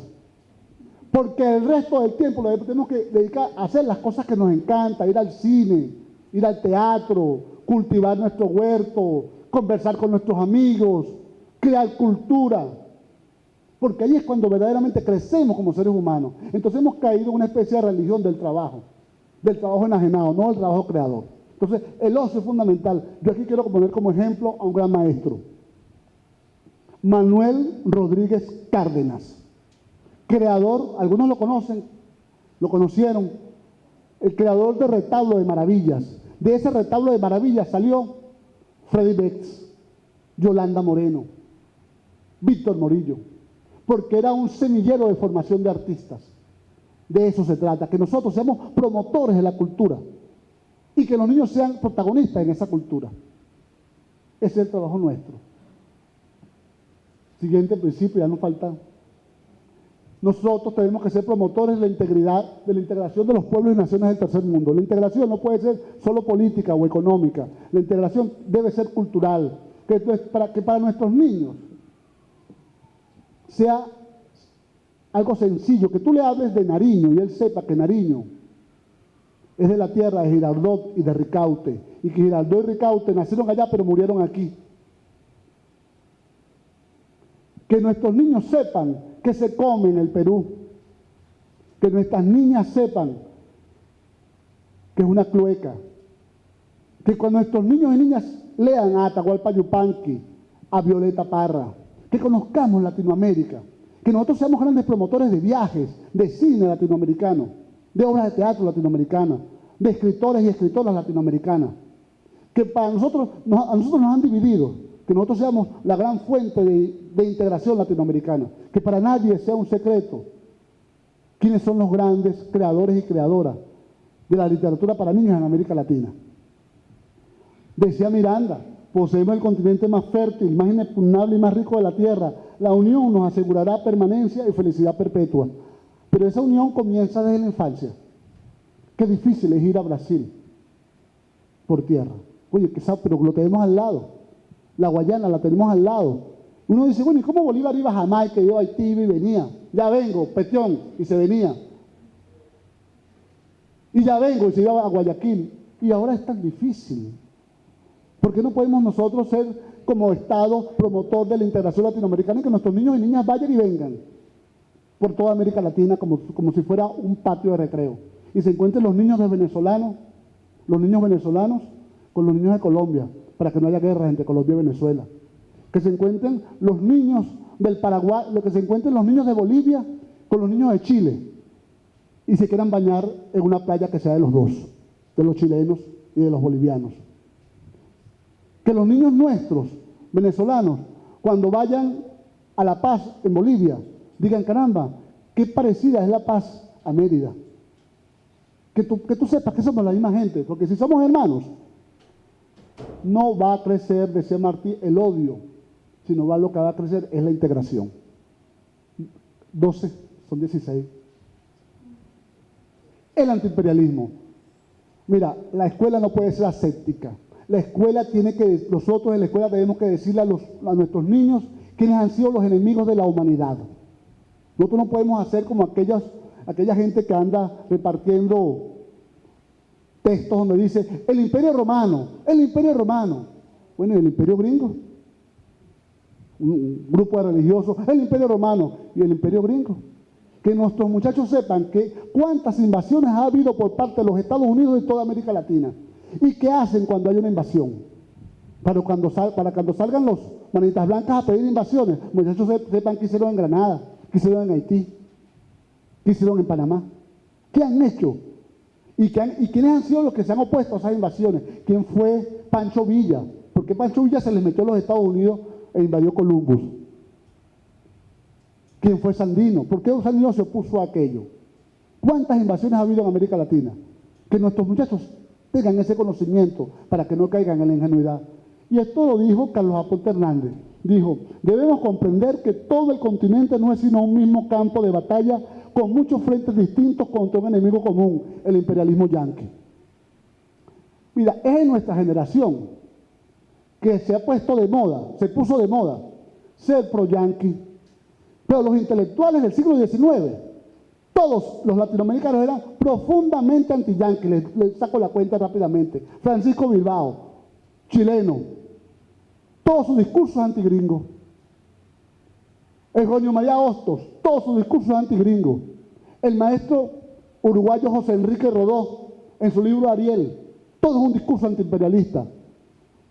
Porque el resto del tiempo lo tenemos que dedicar a hacer las cosas que nos encantan, ir al cine, ir al teatro, cultivar nuestro huerto, conversar con nuestros amigos, crear cultura. Porque ahí es cuando verdaderamente crecemos como seres humanos. Entonces hemos caído en una especie de religión del trabajo enajenado, no del trabajo creador. Entonces el ocio es fundamental. Yo aquí quiero poner como ejemplo a un gran maestro, Manuel Rodríguez Cárdenas. creador, algunos lo conocen, lo conocieron, el creador del retablo de maravillas. De ese retablo de maravillas salió Freddy Betts, Yolanda Moreno, Víctor Morillo, porque era un semillero de formación de artistas. De eso se trata, que nosotros seamos promotores de la cultura y que los niños sean protagonistas en esa cultura. Ese es el trabajo nuestro. Siguiente principio, ya nos falta. Nosotros tenemos que ser promotores de la integridad, de la integración de los pueblos y naciones del tercer mundo. La integración no puede ser solo política o económica. La integración debe ser cultural, que para nuestros niños sea algo sencillo, que tú le hables de Nariño y él sepa que Nariño es de la tierra de Girardot y de Ricaute, y que Girardot y Ricaute nacieron allá pero murieron aquí. Que nuestros niños sepan que se come en el Perú, que nuestras niñas sepan que es una clueca, que cuando nuestros niños y niñas lean a Atahualpa Yupanqui, a Violeta Parra, que conozcamos Latinoamérica, que nosotros seamos grandes promotores de viajes, de cine latinoamericano, de obras de teatro latinoamericanas, de escritores y escritoras latinoamericanas, que a nosotros nos han dividido, que nosotros seamos la gran fuente de integración latinoamericana, que para nadie sea un secreto quiénes son los grandes creadores y creadoras de la literatura para niños en América Latina. Decía Miranda, poseemos el continente más fértil, más inexpugnable y más rico de la tierra. La unión nos asegurará permanencia y felicidad perpetua. Pero esa unión comienza desde la infancia. Qué difícil es ir a Brasil por tierra. Oye, pero lo tenemos al lado. La Guayana la tenemos al lado. Uno dice, bueno, ¿y cómo Bolívar iba a Jamaica, iba a Haití y venía? Ya vengo, Petión, y se venía. Y ya vengo, y se iba a Guayaquil. Y ahora es tan difícil. ¿Por qué no podemos nosotros ser como Estado promotor de la integración latinoamericana y que nuestros niños y niñas vayan y vengan por toda América Latina como si fuera un patio de recreo? Y se encuentren los niños venezolanos con los niños de Colombia, para que no haya guerras entre Colombia y Venezuela. Que se encuentren los niños del Paraguay, que se encuentren los niños de Bolivia con los niños de Chile y se quieran bañar en una playa que sea de los dos, de los chilenos y de los bolivianos. Que los niños nuestros, venezolanos, cuando vayan a La Paz, en Bolivia, digan, caramba, qué parecida es La Paz a Mérida. Que tú sepas que somos la misma gente, porque si somos hermanos, no va a crecer, decía Martí, el odio, sino lo que va a crecer es la integración. 12, son 16. El antiimperialismo. Mira, la escuela no puede ser aséptica. La escuela nosotros en la escuela tenemos que decirle a nuestros niños quiénes han sido los enemigos de la humanidad. Nosotros no podemos hacer como aquella gente que anda repartiendo textos donde dice el Imperio Romano. Bueno, ¿y el Imperio Gringo? Un grupo de religiosos, el Imperio Romano y el Imperio Gringo. Que nuestros muchachos sepan que cuántas invasiones ha habido por parte de los Estados Unidos y toda América Latina. ¿Y qué hacen cuando hay una invasión? Para cuando salgan los manitas blancas a pedir invasiones, muchachos sepan qué hicieron en Granada, qué hicieron en Haití, qué hicieron en Panamá. ¿Qué han hecho? ¿Y quiénes han sido los que se han opuesto a esas invasiones? ¿Quién fue Pancho Villa? ¿Por qué Pancho Villa se les metió a los Estados Unidos e invadió Columbus? ¿Quién fue Sandino? ¿Por qué Sandino se opuso a aquello? ¿Cuántas invasiones ha habido en América Latina? Que nuestros muchachos tengan ese conocimiento para que no caigan en la ingenuidad. Y esto lo dijo Carlos Aponte Hernández. Dijo, debemos comprender que todo el continente no es sino un mismo campo de batalla con muchos frentes distintos contra un enemigo común, el imperialismo yanqui. Mira, es en nuestra generación que se puso de moda ser pro-yanqui, pero los intelectuales del siglo XIX, todos los latinoamericanos eran profundamente anti-yanqui. Les saco la cuenta rápidamente. Francisco Bilbao, chileno, todos sus discursos antigringos. Eugenio María Hostos, todos sus discursos antigringos. El maestro uruguayo José Enrique Rodó, en su libro Ariel, todo es un discurso antiimperialista.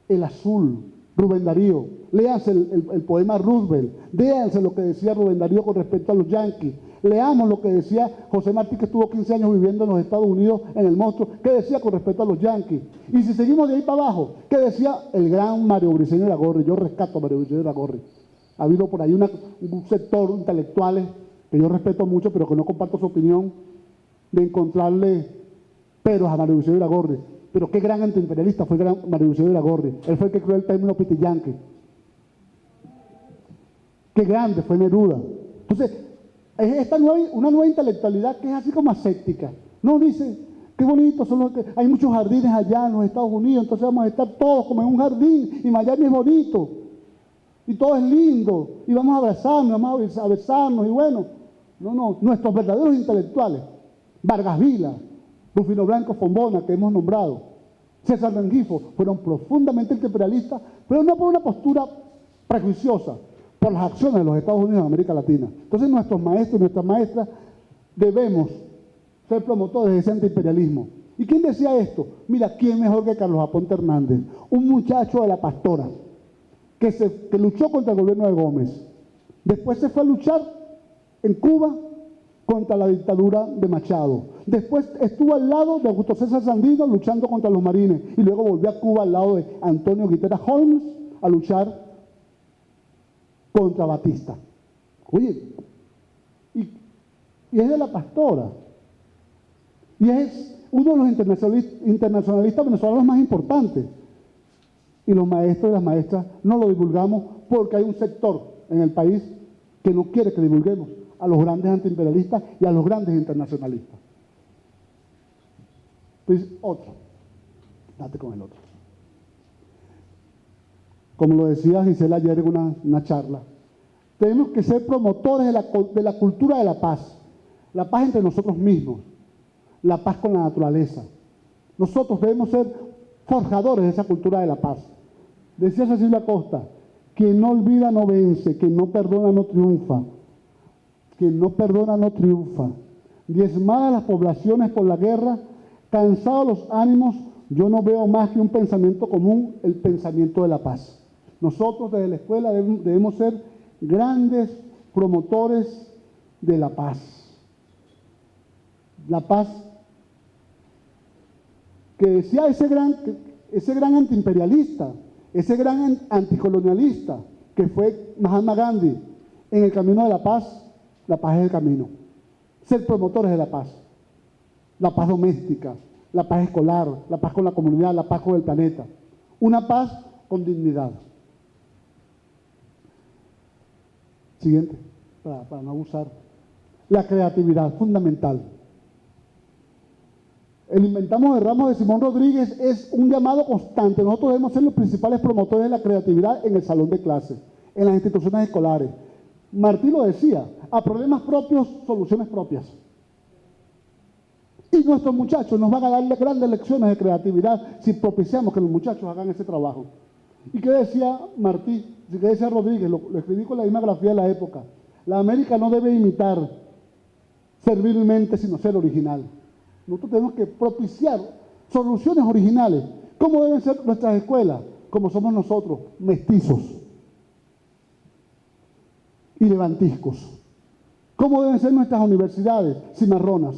El Azul, Rubén Darío, léanse el poema Roosevelt, léanse lo que decía Rubén Darío con respecto a los yanquis. Leamos lo que decía José Martí, que estuvo 15 años viviendo en los Estados Unidos, en el Monstruo, qué decía con respecto a los Yankees. Y si seguimos de ahí para abajo, qué decía el gran Mario Briceño Iragorri. Yo rescato a Mario Briceño Iragorri. Ha habido por ahí un sector de intelectuales que yo respeto mucho, pero que no comparto su opinión, de encontrarle peros a Mario Briceño Iragorri. Pero qué gran antiimperialista fue el gran Mario Briceño Iragorri. Él fue el que creó el término pitiyanqui. Qué grande fue Neruda. Entonces, es una nueva intelectualidad que es así como aséptica. No dice, qué bonito, hay muchos jardines allá en los Estados Unidos, entonces vamos a estar todos como en un jardín, y Miami es bonito, y todo es lindo, y vamos a besarnos, y bueno. No, nuestros verdaderos intelectuales, Vargas Vila, Rufino Blanco Fombona, que hemos nombrado, César Rengifo, fueron profundamente antiimperialistas, pero no por una postura prejuiciosa, por las acciones de los Estados Unidos de América Latina. Entonces nuestros maestros y nuestras maestras debemos ser promotores de ese antiimperialismo. ¿Y quién decía esto? Mira, ¿quién mejor que Carlos Aponte Hernández? Un muchacho de La Pastora, que luchó contra el gobierno de Gómez. Después se fue a luchar en Cuba contra la dictadura de Machado. Después estuvo al lado de Augusto César Sandino luchando contra los marines. Y luego volvió a Cuba al lado de Antonio Guitera Holmes a luchar contra Batista. Oye, y es de La Pastora. Y es uno de los internacionalistas venezolanos más importantes. Y los maestros y las maestras no lo divulgamos porque hay un sector en el país que no quiere que divulguemos a los grandes antiimperialistas y a los grandes internacionalistas. Entonces, otro. Date con el otro. Como lo decía Gisela ayer en una charla, tenemos que ser promotores de la cultura de la paz entre nosotros mismos, la paz con la naturaleza. Nosotros debemos ser forjadores de esa cultura de la paz. Decía Cecilia Costa, quien no olvida no vence, quien no perdona no triunfa, quien no perdona no triunfa. Diezmadas las poblaciones por la guerra, cansados los ánimos, yo no veo más que un pensamiento común, el pensamiento de la paz. Nosotros desde la escuela debemos ser grandes promotores de la paz. La paz que decía ese gran antiimperialista, ese gran anticolonialista que fue Mahatma Gandhi, en el camino de la paz es el camino. Ser promotores de la paz doméstica, la paz escolar, la paz con la comunidad, la paz con el planeta. Una paz con dignidad. Siguiente, para no abusar. La creatividad, fundamental. El Inventamos de Ramos de Simón Rodríguez es un llamado constante. Nosotros debemos ser los principales promotores de la creatividad en el salón de clases, en las instituciones escolares. Martí lo decía, a problemas propios, soluciones propias. Y nuestros muchachos nos van a dar grandes lecciones de creatividad si propiciamos que los muchachos hagan ese trabajo. ¿Y qué decía Martí? ¿Qué decía Rodríguez? Lo escribí con la misma grafía de la época. La América no debe imitar servilmente, sino ser original. Nosotros tenemos que propiciar soluciones originales. ¿Cómo deben ser nuestras escuelas? Como somos nosotros, mestizos y levantiscos. ¿Cómo deben ser nuestras universidades? Cimarronas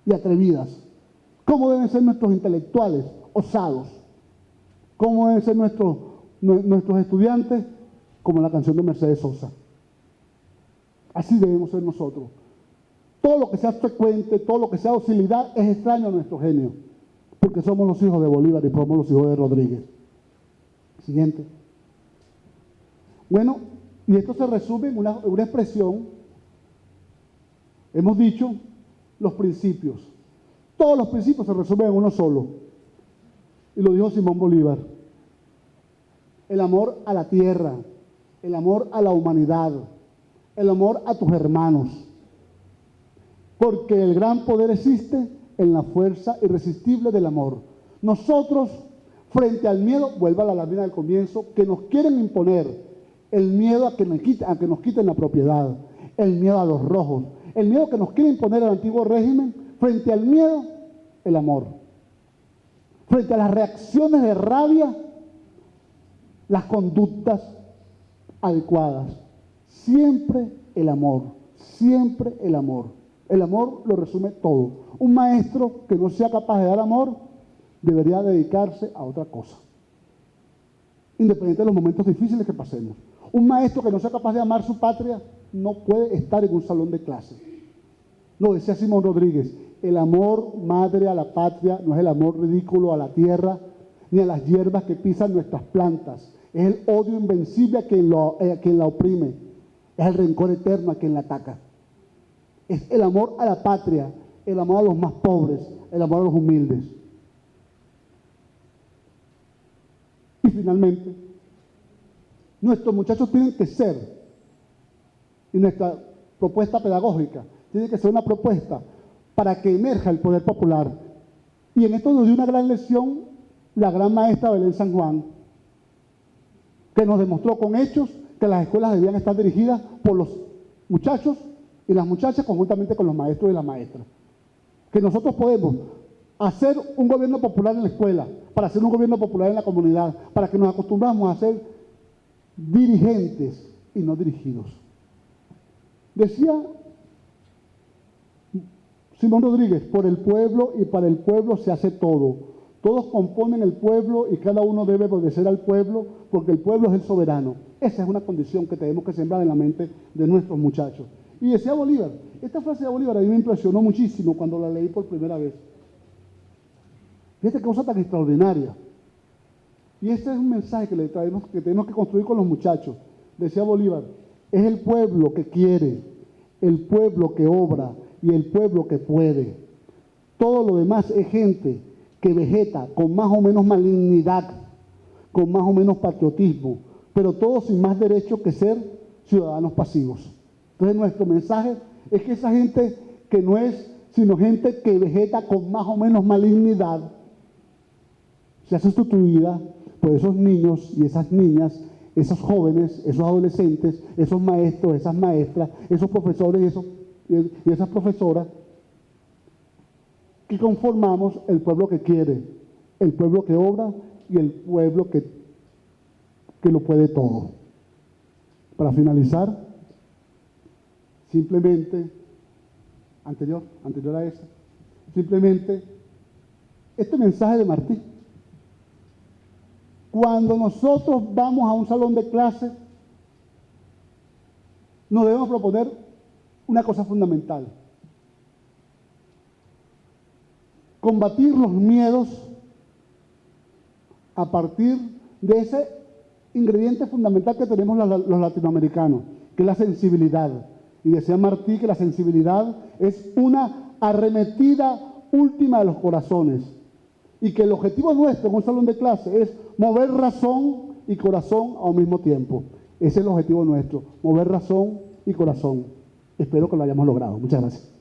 y atrevidas. ¿Cómo deben ser nuestros intelectuales? Osados. ¿Cómo deben ser nuestros estudiantes? Como la canción de Mercedes Sosa. Así debemos ser nosotros. Todo lo que sea frecuente, todo lo que sea docilidad es extraño a nuestro genio, porque somos los hijos de Bolívar y somos los hijos de Rodríguez. Siguiente. Bueno, y esto se resume en una expresión. Hemos dicho los principios. Todos los principios se resumen en uno solo. Y lo dijo Simón Bolívar. El amor a la tierra, el amor a la humanidad, el amor a tus hermanos. Porque el gran poder existe en la fuerza irresistible del amor. Nosotros, frente al miedo, vuelva a la lámina del comienzo, que nos quieren imponer, el miedo a que nos quiten la propiedad, el miedo a los rojos, el miedo que nos quiere imponer el antiguo régimen, frente al miedo, el amor. Frente a las reacciones de rabia, las conductas adecuadas. Siempre el amor, Siempre el amor. El amor lo resume todo. Un maestro que no sea capaz de dar amor debería dedicarse a otra cosa, independiente de los momentos difíciles que pasemos. Un maestro que no sea capaz de amar su patria no puede estar en un salón de clase. Lo decía Simón Rodríguez, el amor madre a la patria no es el amor ridículo a la tierra ni a las hierbas que pisan nuestras plantas. Es el odio invencible a quien la oprime. Es el rencor eterno a quien la ataca. Es el amor a la patria, el amor a los más pobres, el amor a los humildes. Y finalmente, nuestros muchachos tienen que ser, y nuestra propuesta pedagógica tiene que ser una propuesta para que emerja el poder popular. Y en esto nos dio una gran lección la gran maestra Belén San Juan, que nos demostró con hechos que las escuelas debían estar dirigidas por los muchachos y las muchachas conjuntamente con los maestros y las maestras. Que nosotros podemos hacer un gobierno popular en la escuela, para hacer un gobierno popular en la comunidad, para que nos acostumbramos a ser dirigentes y no dirigidos. Decía Simón Rodríguez, por el pueblo y para el pueblo se hace todo. Todos componen el pueblo y cada uno debe obedecer al pueblo porque el pueblo es el soberano. Esa es una condición que tenemos que sembrar en la mente de nuestros muchachos. Y decía Bolívar, esta frase de Bolívar a mí me impresionó muchísimo cuando la leí por primera vez. Fíjate qué cosa tan extraordinaria. Y este es un mensaje que tenemos que construir con los muchachos. Decía Bolívar, es el pueblo que quiere, el pueblo que obra y el pueblo que puede. Todo lo demás es gente que vegeta con más o menos malignidad, con más o menos patriotismo, pero todos sin más derecho que ser ciudadanos pasivos. Entonces nuestro mensaje es que esa gente que no es sino gente que vegeta con más o menos malignidad, sea sustituida por esos niños y esas niñas, esos jóvenes, esos adolescentes, esos maestros, esas maestras, esos profesores y esas profesoras, que conformamos el pueblo que quiere, el pueblo que obra y el pueblo que lo puede todo. Para finalizar, simplemente, anterior a eso, simplemente este mensaje de Martí. Cuando nosotros vamos a un salón de clase, nos debemos proponer una cosa fundamental: combatir los miedos a partir de ese ingrediente fundamental que tenemos los latinoamericanos, que es la sensibilidad. Y decía Martí que la sensibilidad es una arremetida última de los corazones. Y que el objetivo nuestro en un salón de clase es mover razón y corazón a un mismo tiempo. Ese es el objetivo nuestro, mover razón y corazón. Espero que lo hayamos logrado. Muchas gracias.